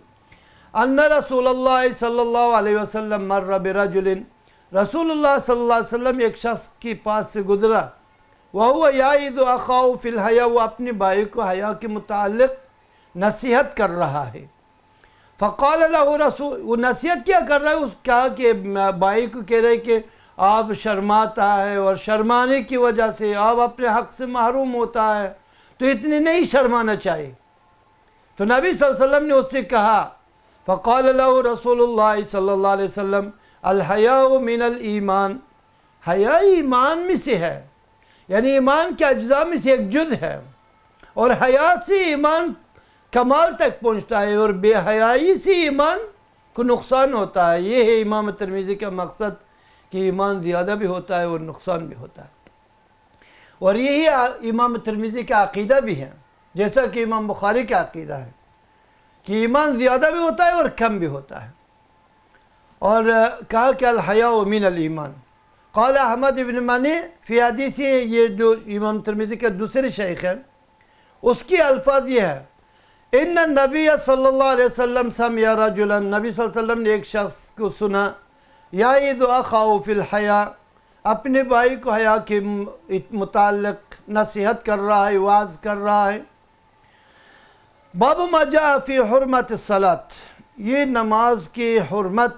ان رسول اللہ صلی اللہ علیہ وسلم مر برجل، رسول اللہ صلی اللہ علیہ وسلم ایک شخص کے پاس سے گزرا، وَهُوَ يَعِظُ أَخَاهُ فِي الْحَيَاءِ، وہ اپنے بھائی کو حیا کے متعلق نصیحت کر رہا ہے۔ فَقَالَ لَهُ رسول، وہ نصیحت کیا کر رہا ہے؟ اس کہا کہ بھائی کو کہہ رہے کہ آپ شرماتا ہے، اور شرمانے کی وجہ سے آپ اپنے حق سے محروم ہوتا ہے، تو اتنے نہیں شرمانا چاہیے۔ تو نبی صلی اللہ علیہ وسلم نے اس سے کہا، فَقَالَ لَهُ رسول اللہ صلی اللہ علیہ وسلم الحیاء من الایمان، حیا ایمان میں سے ہے، یعنی ایمان کے اجزاء میں سے ایک جز ہے، اور حیا سے ایمان کمال تک پہنچتا ہے، اور بے حیائی سے ایمان کو نقصان ہوتا ہے۔ یہ ہے امام ترمذی کا مقصد کہ ایمان زیادہ بھی ہوتا ہے اور نقصان بھی ہوتا ہے، اور یہی امام ترمذی کا عقیدہ بھی ہے، جیسا کہ امام بخاری کا عقیدہ ہے کہ ایمان زیادہ بھی ہوتا ہے اور کم بھی ہوتا ہے۔ اور کہا کہ الحیاء من الایمان۔ قال احمد ابن منی فی حدیث، یہ جو امام ترمذی کا دوسرے شیخ ہے، اس کی الفاظ یہ ہے، ان النبی صلی اللہ علیہ وسلم سمع رجلا، نبی صلی اللہ علیہ وسلم نے ایک شخص کو سنا، یعظ اخاہ فی الحیاء، اپنے بھائی کو حیا کے متعلق نصیحت کر رہا ہے، واعظ کر رہا ہے۔ باب ما جاء فی حرمت الصلاۃ، یہ نماز کی حرمت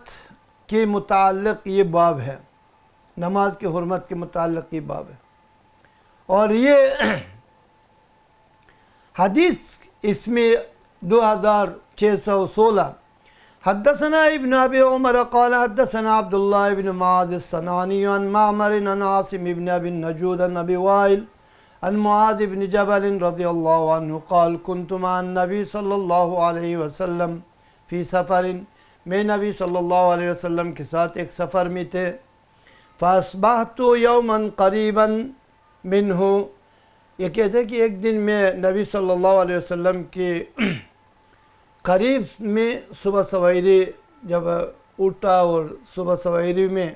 کے متعلق یہ باب ہے، نماز کی حرمت کے متعلق یہ باب ہے۔ اور یہ حدیث اس میں 2616، حدثنا ابن ابی عمر قال حدثنا عبداللہ ابن معاذ الصنعانی عن معمر عن عاصم ابن ابی النجود عن ابی وائل عن معاذ بن جبل رضی اللہ عنہ قال كنت مع النبی صلی اللہ علیہ وسلم فی سفر، میں نبی صلی اللہ علیہ وسلم کے ساتھ ایک سفر میں تھے، فاصبحت یوما قریبا منہ، یہ کہتے ہیں کہ ایک دن میں نبی صلی اللہ علیہ وسلم کے قریب میں صبح سویرے جب اٹھا، اور صبح سویرے میں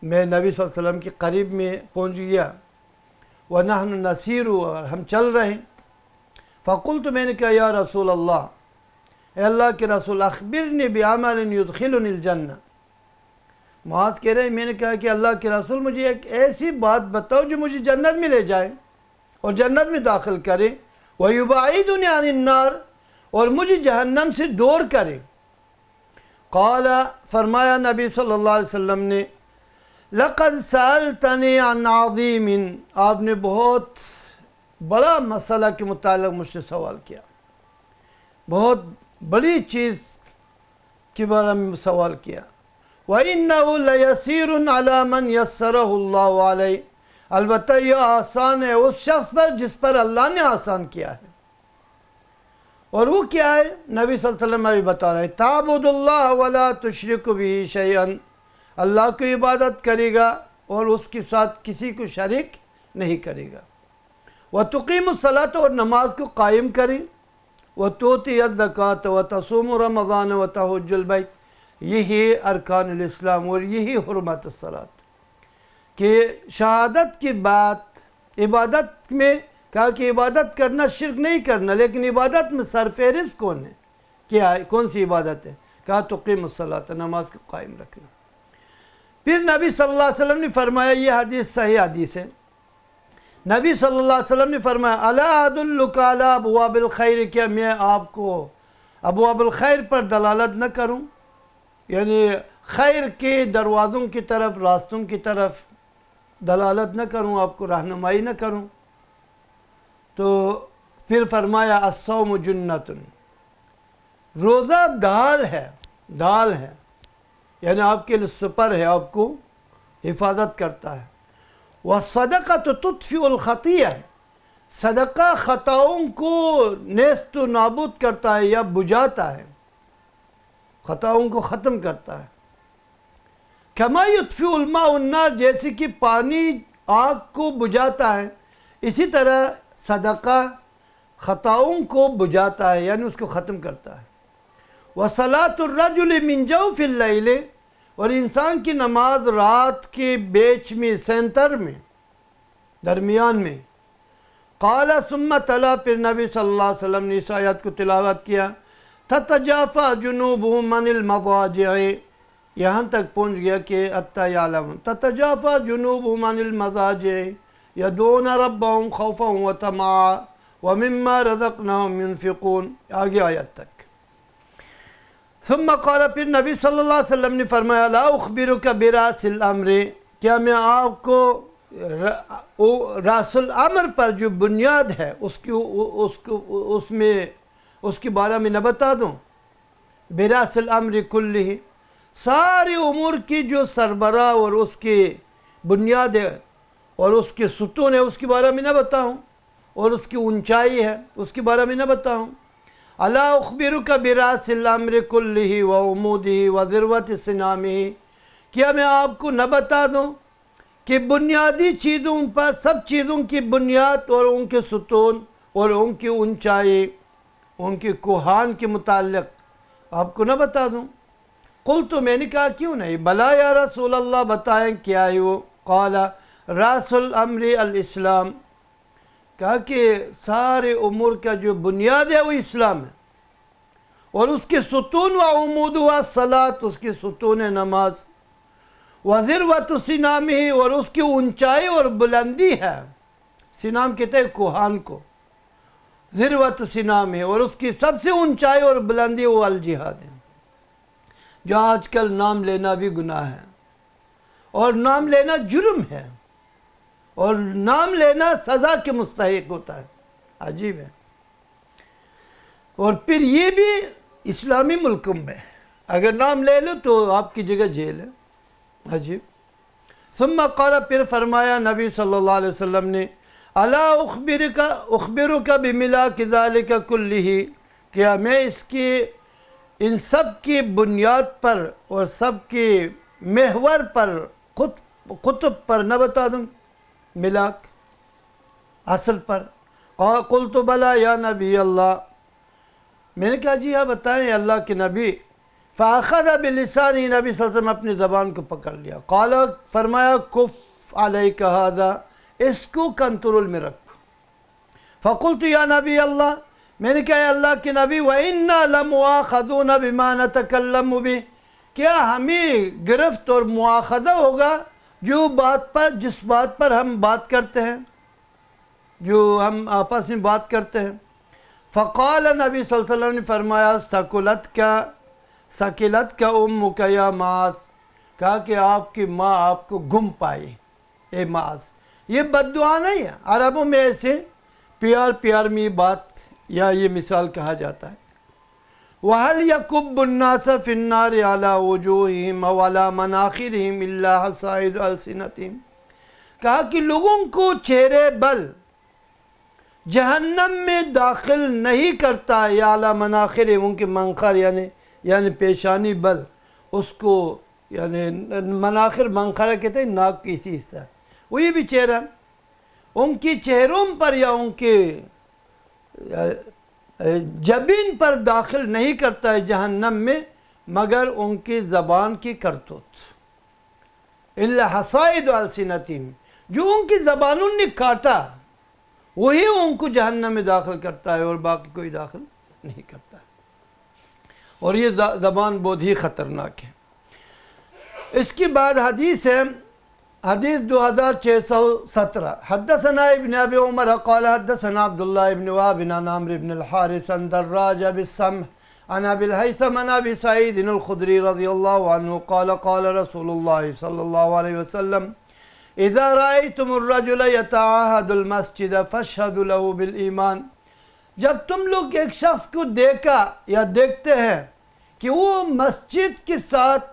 نبی صلی اللہ علیہ وسلم کے قریب میں پہنچ گیا، وَنَحْنُ نَسِيرُ، اور ہم چل رہے ہیں۔ فَقُلْتُ، میں نے کہا یا رسول اللہ، اے اللہ کے رسول، اخبرنی بعمل یدخلنی الجنہ، معاذ کہہ رہے ہیں، میں نے کہا کہ اللہ کے رسول مجھے ایک ایسی بات بتاؤ جو مجھے جنت میں لے جائے اور جنت میں داخل کرے، وَيُبَعِدُنِي عَنِ النَّارِ، اور مجھے جہنم سے دور کرے۔ قال، فرمایا نبی صلی اللہ علیہ وسلم نے، لقد سألتنی عن عظیم، آپ نے بہت بڑا مسئلہ کے متعلق مجھ سے سوال کیا، بہت بڑی چیز کے بارے میں سوال کیا۔ وَإِنَّهُ لَيَسِيرٌ عَلَى مَنْ يَسَّرَهُ اللَّهُ عَلَيْهِ، البتہ یہ آسان ہے اس شخص پر جس پر اللہ نے آسان کیا ہے۔ اور وہ کیا ہے؟ نبی صلی اللہ علیہ وسلم ابھی بتا رہے ہیں، تَعْبُدُ اللَّهَ وَلَا تُشْرِكُ بِهِ شَيْئًا، اللہ کی عبادت کرے گا اور اس کے ساتھ کسی کو شریک نہیں کرے گا۔ وَتُقِيمُ الصَّلَاةَ، اور نماز کو قائم کریں، وَتُؤْتِيَ الزَّكَاةَ وَتَصُومُ رَمَضَانَ وَتَحُجُّ الْبَيْتَ، یہی ارکان الاسلام اور یہی حرمت الصلاۃ، کہ شہادت کی بات عبادت میں کہا کہ عبادت کرنا شرک نہیں کرنا، لیکن عبادت میں سرفہرست کون ہے، کیا ہے، کون سی عبادت ہے؟ کہا تقیم الصلاۃ، نماز کو قائم رکھنا۔ پھر نبی صلی اللہ علیہ وسلم نے فرمایا، یہ حدیث صحیح حدیث ہے، نبی صلی اللہ علیہ وسلم نے فرمایا، الا ادلک علی ابواب الخیر، کیا میں آپ کو ابواب الخیر پر دلالت نہ کروں، یعنی خیر کے دروازوں کی طرف، راستوں کی طرف دلالت نہ کروں، آپ کو رہنمائی نہ کروں؟ تو پھر فرمایا الصوم جنۃ، روزہ ڈھال ہے، ڈھال ہے، یعنی آپ کے لیے سپر ہے، آپ کو حفاظت کرتا ہے۔ والصدقۃ تطفئ الخطیہ، صدقہ خطاؤں کو نیست و نابود کرتا ہے یا بجھاتا ہے، خطاؤں کو ختم کرتا ہے۔ کما یطفئ الماء النار، جیسے کہ پانی آگ کو بجھاتا ہے، اسی طرح صدقہ خطاؤں کو بجھاتا ہے، یعنی اس کو ختم کرتا ہے۔ وصلاۃ الرجل من جوف اللیل، اور انسان کی نماز رات کے بیچ میں، سینٹر میں، درمیان میں۔ قال ثم تلا، پھر نبی صلی اللہ علیہ وسلم نے اس آیت کو تلاوت کیا، تتجافى جنوبهم عن المضاجع، یہاں تک پہنچ گیا کہ حتی یعلمون، تتجافى جنوبهم عن المضاجع يدعون ربهم خوفا وطمعا ومما رزقناهم ينفقون، آگے آیت تک۔ ثم قال، پھر نبی صلی اللہ علیہ وسلم نے فرمایا، لا اخبرک براس الامر، کیا میں آپ کو راس الامر پر جو بنیاد ہے اس کے بارے میں نہ بتا دوں؟ براس الامر کلہ، سارے امور کی جو سربراہ اور اس کی بنیاد ہے اور اس کے ستون ہے، اس کے بارے میں نہ بتاؤں، اور اس کی اونچائی ہے، اس کے بارے میں نہ بتاؤں؟ الا اخبرک براس الامر کلہ وعمودہ وذروۃ سنامہ، کیا میں آپ کو نہ بتا دوں کہ بنیادی چیزوں پر، سب چیزوں کی بنیاد اور ان کے ستون اور ان کی اونچائی، ان کے کوہان کے متعلق آپ کو نہ بتا دوں؟ قلت، میں نے کہا کیوں نہیں، بلا یا رسول اللہ، بتائیں کیا ہے وہ؟ قال راس الامر الاسلام، کہا کہ سارے امور کا جو بنیاد ہے وہ اسلام ہے، اور اس کے ستون و عمود و الصلاۃ، اس کے ستون نماز، وذروۃ سنامہ، اور اس کی اونچائی اور بلندی ہے، سنام کہتے ہیں کوہان کو، ذروۃ سنامہ، اور اس کی سب سے اونچائی اور بلندی وہ الجہاد ہے، جو آج کل نام لینا بھی گناہ ہے، اور نام لینا جرم ہے، اور نام لینا سزا کے مستحق ہوتا ہے، عجیب ہے۔ اور پھر یہ بھی اسلامی ملکوں میں اگر نام لے لو تو آپ کی جگہ جیل ہے، عجیب۔ ثم قال، پھر فرمایا نبی صلی اللہ علیہ وسلم نے، الا اخبرک بملاک ذالک کلہ، کیا میں اس کی ان سب کی بنیاد پر اور سب کے محور پر، قطب پر نہ بتا دوں، ملاک اصل پر؟ قلت بلا یا نبی اللہ، میں نے کہا جی ہاں بتائیں اللہ کے نبی۔ فاخذ بلسانی، نبی صلی اللہ علیہ وسلم اپنی زبان کو پکڑ لیا، قال، فرمایا، کف علیک ھذا، اس کو کنٹرول میں رکھ۔ فقلت یا نبی اللہ، میں نے کہا اے اللہ کے نبی، وَإِنَّا لَمُؤَاخَذُونَ بِمَا نَتَكَلَّمُ بِهِ، کیا ہمیں گرفت اور مواخذہ ہوگا جس بات پر ہم بات کرتے ہیں، جو ہم آپس میں بات کرتے ہیں؟ فقال، نبی صلی اللہ علیہ وسلم نے فرمایا، ثقلت کا امک یا معاذ، کہا کہ آپ کی ماں آپ کو گم پائے، اے معاذ. یہ بد دعا نہیں ہے، عربوں میں ایسے پیار میں بات یا یہ مثال کہا جاتا ہے. وَهَلْ يَكُبُّ النَّاسَ فِي النَّارِ عَلَى وُجُوهِهِمْ وَعَلَى مَنَاخِرِهِمْ إِلَّا حَصَائِدُ أَلْسِنَتِهِمْ. کہا کہ لوگوں کو چہرے بل جہنم میں داخل نہیں کرتا ہے، یا علی مناخرہم، ان کے منخر یعنی پیشانی بل، اس کو یعنی مناخر منخرہ کہتے ہیں ناک کی اسی حصہ، وہی بھی چہرہ، ان کی چہروں پر یا ان کے جبین پر داخل نہیں کرتا ہے جہنم میں مگر ان کی زبان کی کرتوت. الا حصائد السنتہم، جو ان کی زبانوں نے کاٹا وہی ان کو جہنم میں داخل کرتا ہے اور باقی کوئی داخل نہیں کرتا. اور یہ زبان بہت ہی خطرناک ہے. اس کے بعد حدیث ہے، حدیث 2617. حدثنا ابن ابی عمر قال حدثنا عبداللہ ابن وهب عن عمرو بن الحارث عن دراج بالسمح عن ابي الهيثم عن ابي سعيد الخدري رضي الله عنه قال قال رسول الله صلى الله عليه وسلم اذا رأيتم الرجل يتعاهد المسجد فاشهدوا له بالایمان. جب تم لوگ ایک شخص کو دیکھا یا دیکھتے ہیں کہ وہ مسجد کے ساتھ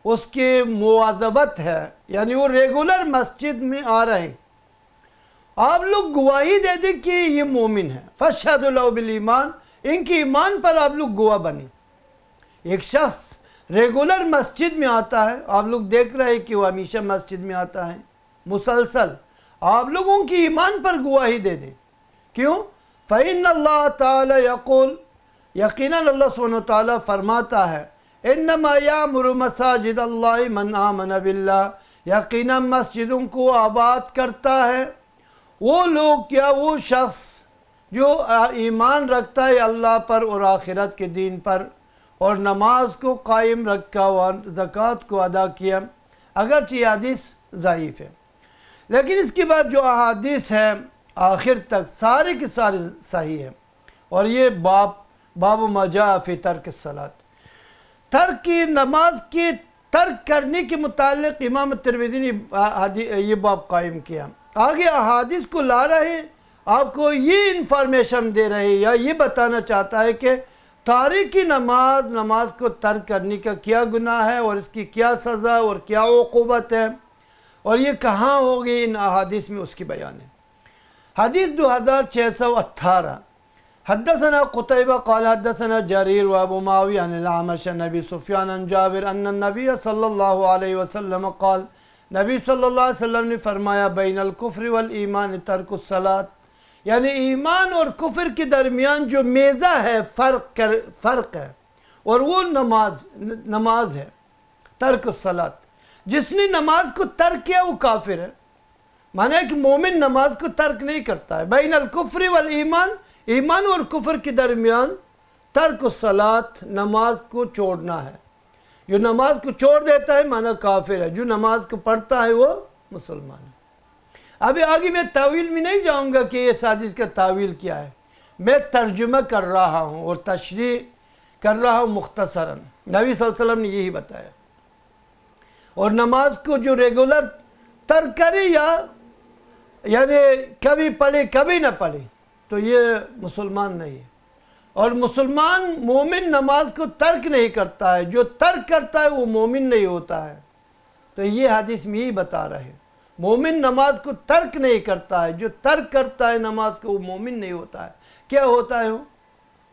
اس کی مواظبت ہے، یعنی وہ ریگولر مسجد میں آ رہے ہیں، آپ لوگ گواہی دے دیں کہ یہ مومن ہے. فاشهدوا له بالایمان، ان کی ایمان پر آپ لوگ گواہ بنیں. ایک شخص ریگولر مسجد میں آتا ہے، آپ لوگ دیکھ رہے ہیں کہ وہ ہمیشہ مسجد میں آتا ہے مسلسل، آپ لوگوں کی ایمان پر گواہی دے دیں. کیوں؟ فَإِنَّ اللَّهَ تَعَالَى يَقُولُ، یقیناً اللہ سبحانہ وتعالیٰ فرماتا ہے، اِنَّمَا يَعْمُرُ مَسَاجِدَ اللَّهِ مَنْ آمَنَ بِاللَّهِ، یقیناً مسجدوں کو آباد کرتا ہے وہ لوگ یا وہ شخص جو ایمان رکھتا ہے اللہ پر اور آخرت کے دین پر، اور نماز کو قائم رکھا اور زکوٰۃ کو ادا کیا. اگرچہ یہ حدیث ضعیف ہے لیکن اس کے بعد جو احادیث ہے آخر تک سارے کے سارے صحیح ہیں. اور یہ باب ما جاء فی ترک الصلاۃ، ترک کی نماز کی ترک کرنے کے متعلق امام ترمذی نے یہ باب قائم کیا. آگے احادیث کو لا رہے، آپ کو یہ انفارمیشن دے رہے یا یہ بتانا چاہتا ہے کہ تاریکی نماز کو ترک کرنے کا کیا گناہ ہے اور اس کی کیا سزا اور کیا عقوبت ہے، اور یہ کہاں ہوگی ان احادیث میں اس کی بیان ہے. حدیث 2618. حدثنا قتيبة قال حدثنا جرير وابو معاوية عن الأعمش عن ابي سفيان عن جابر ان النبي صلی اللہ علیہ وسلم قال، نبی صلی اللہ علیہ وسلم نے فرمایا، بین الکفر والایمان ترک الصلاۃ، یعنی ایمان اور کفر کے درمیان جو میزہ ہے، فرق ہے، اور وہ نماز ہے. ترک الصلاۃ، جس نے نماز کو ترک کیا وہ کافر ہے. مانا ہے کہ مومن نماز کو ترک نہیں کرتا ہے. بین الکفر والایمان، ایمان اور کفر کے درمیان ترک الصلاۃ، نماز کو چھوڑنا ہے. جو نماز کو چھوڑ دیتا ہے مانا کافر ہے، جو نماز کو پڑھتا ہے وہ مسلمان ہے. ابھی آگے میں تعویل میں نہیں جاؤں گا کہ اس حدیث کا تعویل کیا ہے، میں ترجمہ کر رہا ہوں اور تشریح کر رہا ہوں مختصراً. نبی صلی اللہ علیہ وسلم نے یہی بتایا. اور نماز کو جو ریگولر ترک کرے یعنی کبھی پڑھے کبھی نہ پڑھے تو یہ مسلمان نہیں ہے. اور مسلمان مومن نماز کو ترک نہیں کرتا ہے، جو ترک کرتا ہے وہ مومن نہیں ہوتا ہے. تو یہ حدیث میں یہی بتا رہے ہیں، مومن نماز کو ترک نہیں کرتا ہے، جو ترک کرتا ہے نماز کو وہ مومن نہیں ہوتا ہے. کیا ہوتا ہے وہ؟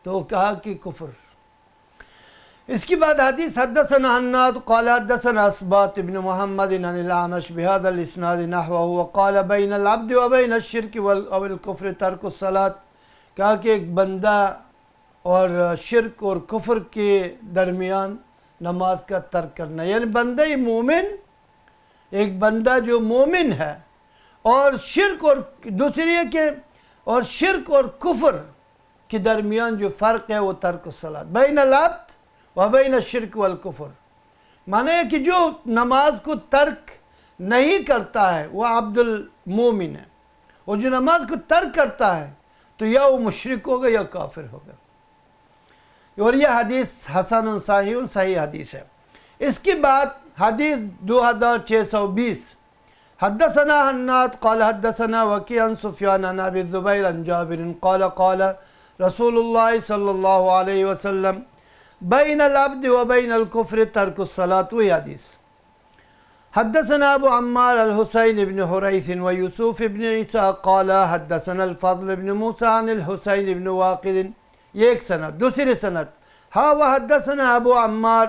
تو کہا کہ کفر. اس کی بعد حدیث حدثنا حناد قال حدثنا اسباط ابن محمد عن الاعمش بهذا الاسناد نحوه وقال بين العبد وبين الشرك والكفر ترك الصلاة. کہا کہ ایک بندہ اور شرک اور کفر کے درمیان نماز کا ترک کرنا، یعنی بندہ مومن، ایک بندہ جو مومن ہے، اور شرک اور دوسری ہے کہ اور شرک اور کفر کے درمیان جو فرق ہے وہ ترک الصلاۃ. بین العبد وبین الشرک والکفر، مانا ہے کہ جو نماز کو ترک نہیں کرتا ہے وہ عبد المومن ہے، اور جو نماز کو ترک کرتا ہے تو یا وہ مشرک ہوگا یا کافر ہوگا. اور یہ حدیث حسن صحیح حدیث ہے. اس کے بعد حدیث 2620 حدثنا حناد قال حدثنا وكيع عن سفيان عن ابي الزبير عن جابر قال قال رسول الله صلى الله عليه وسلم بين العبد وبين الكفر ترك الصلاة. وہی حدیث. حدثنا ابو عمار الحسين بن حريث ويوسف بن عيسى قال حدثنا الفضل بن موسى عن الحسين بن واقد. یہ ایک سند. دوسری سند ہاں وحدثنا ابو عمار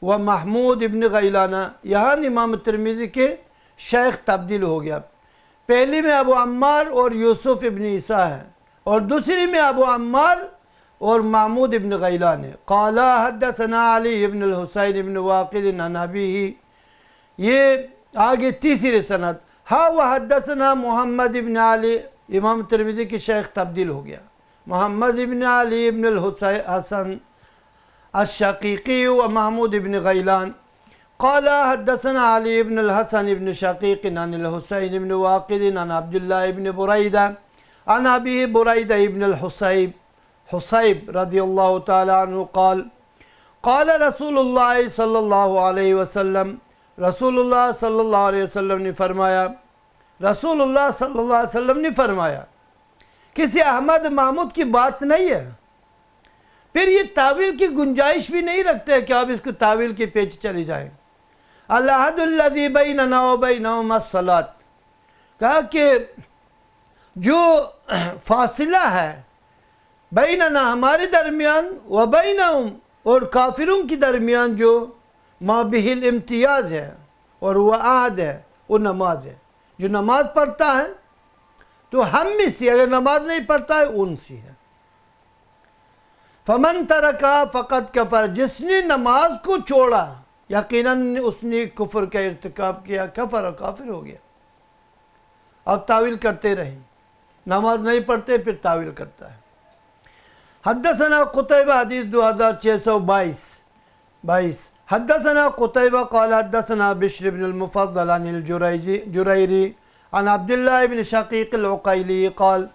و محمود ابن غیلانہ. یہاں امام ترمذی کے شیخ تبدیل ہو گیا. پہلی میں ابو عمار اور یوسف ابن عیسیٰ ہے اور دوسری میں ابو عمار اور محمود ابن غیلان ہے. قال حدثنا علی ابن الحسین ابن واقد عن ابیہ. یہ آگے تیسری سند ہاں وحدثنا محمد ابن علی. امام ترمذی کی شیخ تبدیل ہو گیا. محمد ابن علی ابن الحسن الشقیقی و محمود ابن غیلان. قال حدثنا علی ابن الحسن ابن شقیق عن الحسین ابن واقد عن عبداللہ ابن بریدہ عن ابی بریدہ ابن حصیب رضی اللہ تعالی عنہ قال قال رسول اللہ صلی اللہ علیہ وسلم. رسول اللہ صلی اللہ علیہ وسلم نے فرمایا. رسول اللہ صلی اللہ علیہ وسلم نے فرمایا. کسی احمد محمود کی بات نہیں ہے. پھر یہ تعویل کی گنجائش بھی نہیں رکھتے کہ آپ اس کو تعویل کے پیچھے چلی جائیں. العہد الذی بیننا و بینہم الصلاۃ. کہا کہ جو فاصلہ ہے بیننا ہمارے درمیان و بینہم اور کافروں کے درمیان جو ما بہ الامتیاز ہے اور وہ عہد ہے وہ نماز ہے. جو نماز پڑھتا ہے تو ہم میں سے، اگر نماز نہیں پڑھتا ہے ان سے ہے. فمن ترکا فقط کفر. جس نے نماز کو چھوڑا یقیناً اس نے کفر کا ارتکاب کیا، کفر اور کافر ہو گیا. اب تعویل کرتے رہیں. نماز نہیں پڑھتے پھر تعویل کرتا ہے. حدثنا قتیبہ حدیث 2622 حدثنا قتیبہ قال حدثنا بشر بن المفضل عن الجريري عن عبد الله بن شقيق العقيلي قال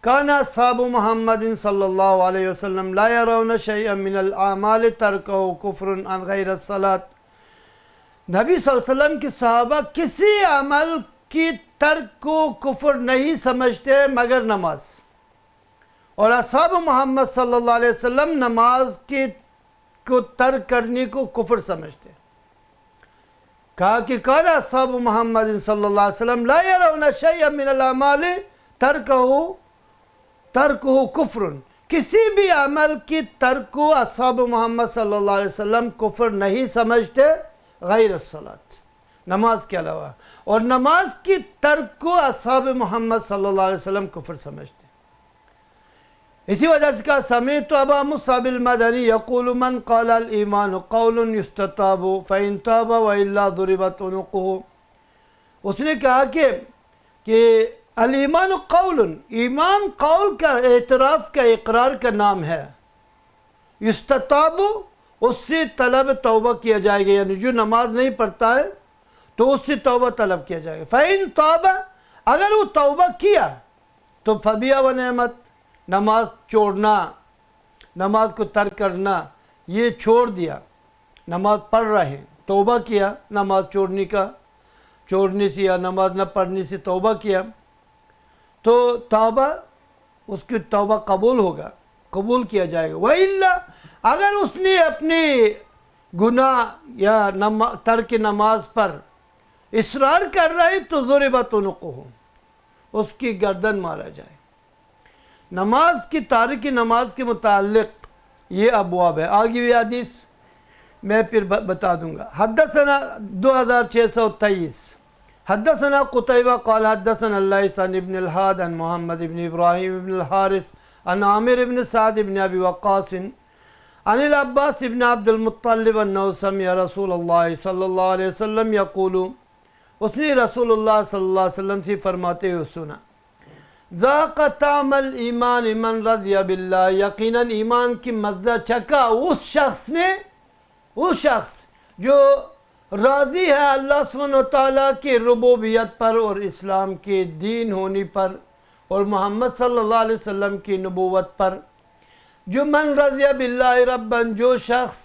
كان اصحاب محمد صلی اللہ علیہ وسلم لا يرون شيئا من الاعمال تركه كفر عن غیر الصلاة. نبی صلی اللہ علیہ وسلم کے صحابہ کسی عمل کی ترک کو کفر نہیں سمجھتے مگر نماز. اور اصحاب محمد صلی اللہ علیہ وسلم نماز کو ترک کرنے کو کفر سمجھتے. کہا کہ قال اصحاب محمد صلی اللہ علیہ وسلم لا يرون شيئا من الاعمال ترکہ کفر. کسی بھی عمل کی ترک کو اصحاب محمد صلی اللہ علیہ وسلم کفر نہیں سمجھتے غیر الصلاۃ، نماز کے علاوہ. اور نماز کی ترک کو اصحاب محمد صلی اللہ علیہ وسلم کفر سمجھتے. اسی وجہ سے کہا سمعت ابا مصعب المدنی یقول من قال الایمان قول یستتاب فإن تاب وإلا ضربت عنقه. اس نے کہا کہ الایمان قول، ایمان قول کا اعتراف کا اقرار کا نام ہے. یستتاب اس سے طلب توبہ کیا جائے گا، یعنی جو نماز نہیں پڑھتا ہے تو اس سے توبہ طلب کیا جائے گا. فإن تاب اگر وہ توبہ کیا تو فبیا و نعمت. نماز چھوڑنا، نماز کو ترک کرنا، یہ چھوڑ دیا. نماز پڑھ رہے توبہ کیا نماز چھوڑنے سے یا نماز نہ پڑھنے سے توبہ کیا تو توبہ اس کی توبہ قبول ہوگا، قبول کیا جائے گا. وَإِلَّا اگر اس نے اپنے گناہ یا ترک نماز پر اصرار کر رہا ہے تو ضربت عنقہ، اس کی گردن مارا جائے. نماز کی تارک نماز کے متعلق یہ ابواب ہے. آگے بھی حدیث میں پھر بتا دوں گا. حدثنا 2623 حدثنا قتیبہ قال حدثنا اللیث عن ابن الحاد عن محمد ابن ابراہیم ابن الحارث عن عامر ابن سعد ابن ابی وقاص عن العباس ابن عبد المطلب انه سمع رسول اللہ صلی اللہ علیہ وسلم یقول. اس نے رسول اللہ صلی اللہ علیہ وسلم سے فرماتے ہوئے سنا ذاق طعم الایمان من رضی باللہ. یقیناً ایمان کی مزہ چکھا اس شخص جو راضی ہے اللہ سبحانہ و تعالیٰ کی ربوبیت پر اور اسلام کے دین ہونے پر اور محمد صلی اللہ علیہ وسلم کی نبوت پر. جو من رضی باللہ رباً، جو شخص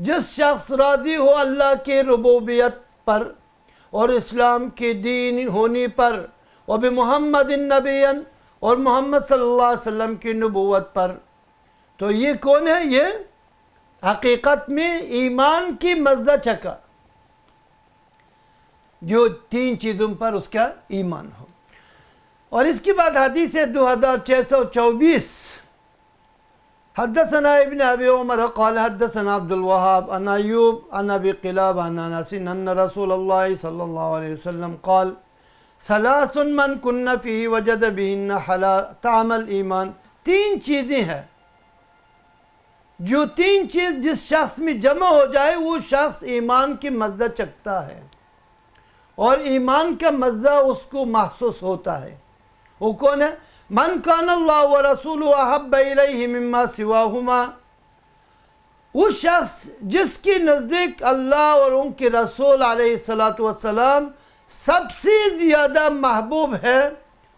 جس شخص راضی ہو اللہ کے ربوبیت پر اور اسلام کے دین ہونے پر اور محمد النبی اور محمد صلی اللہ علیہ وسلم کی نبوت پر، تو یہ کون ہے؟ یہ حقیقت میں ایمان کی مزہ چکا، جو 3 چیزوں پر اس کا ایمان ہو۔ اور اس کے بعد حدیث 2624، حدثنا ابن ابی عمر قال حدثنا عبد الوهاب عن ایوب عن ابی قلابہ عن انس ان رسول اللہ صلی اللہ علیہ وسلم قال ثلاث من کن فیہ وجد بہن طعم الایمان، 3 چیزیں ہیں جو 3 چیز جس شخص میں جمع ہو جائے وہ شخص ایمان کی مزہ چکھتا ہے اور ایمان کا مزہ اس کو محسوس ہوتا ہے۔ وہ کون ہے؟ من کان اللہ ورسولہ احب الیہ مما سواہما، وہ شخص جس کے نزدیک اللہ اور ان کے رسول علیہ السلام سب سے زیادہ محبوب ہے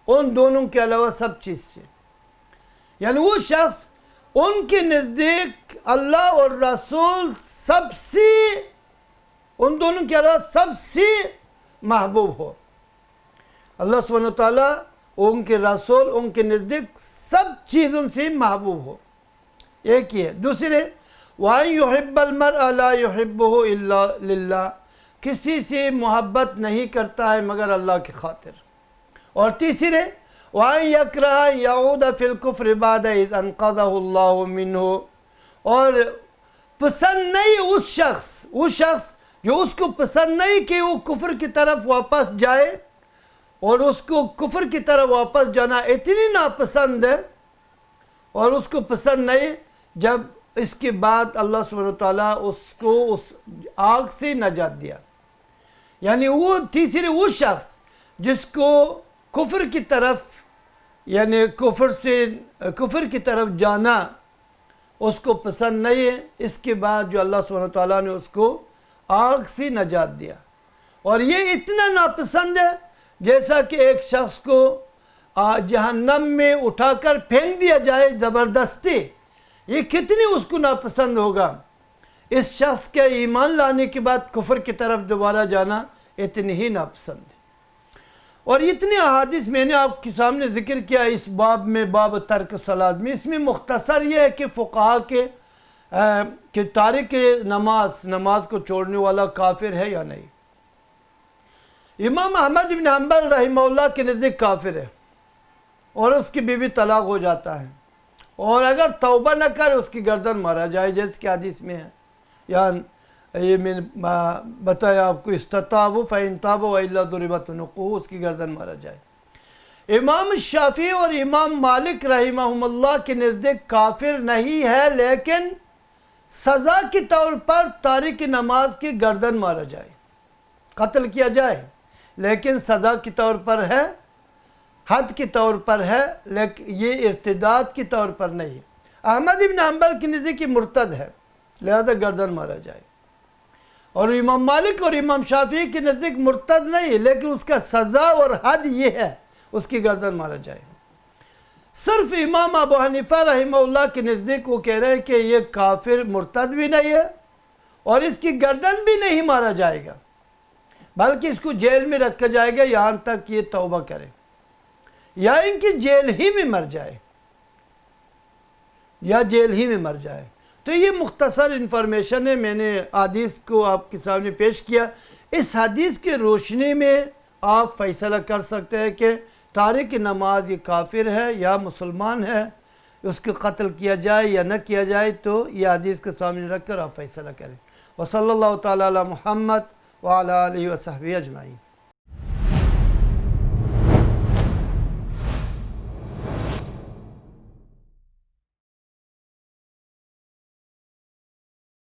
ان دونوں کے علاوہ سب چیز سے، یعنی وہ شخص ان کے نزدیک اللہ اور رسول سب سے، ان دونوں کے علاوہ سب سے محبوب ہو، اللہ سبحانہ وتعالیٰ ان کے رسول ان کے نزدیک سب چیزوں سے محبوب ہو، ایک ہی ہے۔ دوسرے وَأَن يُحِبَّ الْمَرْءَ لَا يُحِبُّهُ إِلَّا لِلَّهِ، کسی سے محبت نہیں کرتا ہے مگر اللہ کی خاطر۔ اور تیسرے وَأَن يَكْرَهَ أَن يَعُودَ فِي الْكُفْرِ بَعْدَ إِذْ أَنْقَذَهُ اللَّهُ مِنْهُ، اور پسند نہیں اس شخص جو اس کو پسند نہیں کہ وہ کفر کی طرف واپس جائے، اور اس کو کفر کی طرف واپس جانا اتنی ناپسند ہے اور اس کو پسند نہیں جب اس کے بعد اللہ سبحانہ وتعالیٰ اس کو اس آگ سے نجات دیا۔ یعنی وہ تیسرے وہ شخص جس کو کفر کی طرف، یعنی کفر کی طرف جانا اس کو پسند نہیں ہے، اس کے بعد جو اللہ سبحانہ وتعالیٰ نے اس کو آگ سے نجات دیا، اور یہ اتنا ناپسند ہے جیسا کہ ایک شخص کو جہنم میں اٹھا کر پھینک دیا جائے زبردستی، یہ کتنی اس کو ناپسند ہوگا۔ اس شخص کے ایمان لانے کے بعد کفر کی طرف دوبارہ جانا اتنی ہی ناپسند ہے۔ اور اتنے احادیث میں نے آپ کے سامنے ذکر کیا اس باب میں، باب ترک صلاۃ میں۔ اس میں مختصر یہ ہے کہ فقہا کہ تارک نماز کو چھوڑنے والا کافر ہے یا نہیں۔ امام احمد بن حنبل رحمہ اللہ کے نزدیک کافر ہے اور اس کی بیوی طلاق ہو جاتا ہے، اور اگر توبہ نہ کرے اس کی گردن مارا جائے، جیسے کہ حدیث میں ہے، یعنی یہ میں نے بتایا آپ کو، استطابوا فإن تابوا وإلا ضربت عنقه، اس کی گردن مارا جائے۔ امام شافعی اور امام مالک رحمہم اللہ کے نزدیک کافر نہیں ہے، لیکن سزا کے طور پر تارک نماز کی گردن مارا جائے، قتل کیا جائے، لیکن سزا کے طور پر ہے، حد کے طور پر ہے، لیکن یہ ارتداد کے طور پر نہیں۔ احمد بن حنبل کے نزدیک مرتد ہے، لہذا گردن مارا جائے، اور امام مالک اور امام شافعی کے نزدیک مرتد نہیں ہے، لیکن اس کا سزا اور حد یہ ہے، اس کی گردن مارا جائے۔ صرف امام ابو حنیفہ رحمہ اللہ کے نزدیک وہ کہہ رہے ہیں کہ یہ کافر مرتد بھی نہیں ہے اور اس کی گردن بھی نہیں مارا جائے گا، بلکہ اس کو جیل میں رکھا جائے گا یہاں تک یہ توبہ کرے، یا ان کی جیل ہی میں مر جائے، تو یہ مختصر انفارمیشن ہے، میں نے حدیث کو آپ کے سامنے پیش کیا۔ اس حدیث کے روشنی میں آپ فیصلہ کر سکتے ہیں کہ تارک نماز یہ کافر ہے یا مسلمان ہے، اس کو قتل کیا جائے یا نہ کیا جائے، تو یہ حدیث کے سامنے رکھ کر آپ فیصلہ کریں۔ وصلی اللہ تعالی علی محمد وعلی آلہ وصحبہ اجمعین۔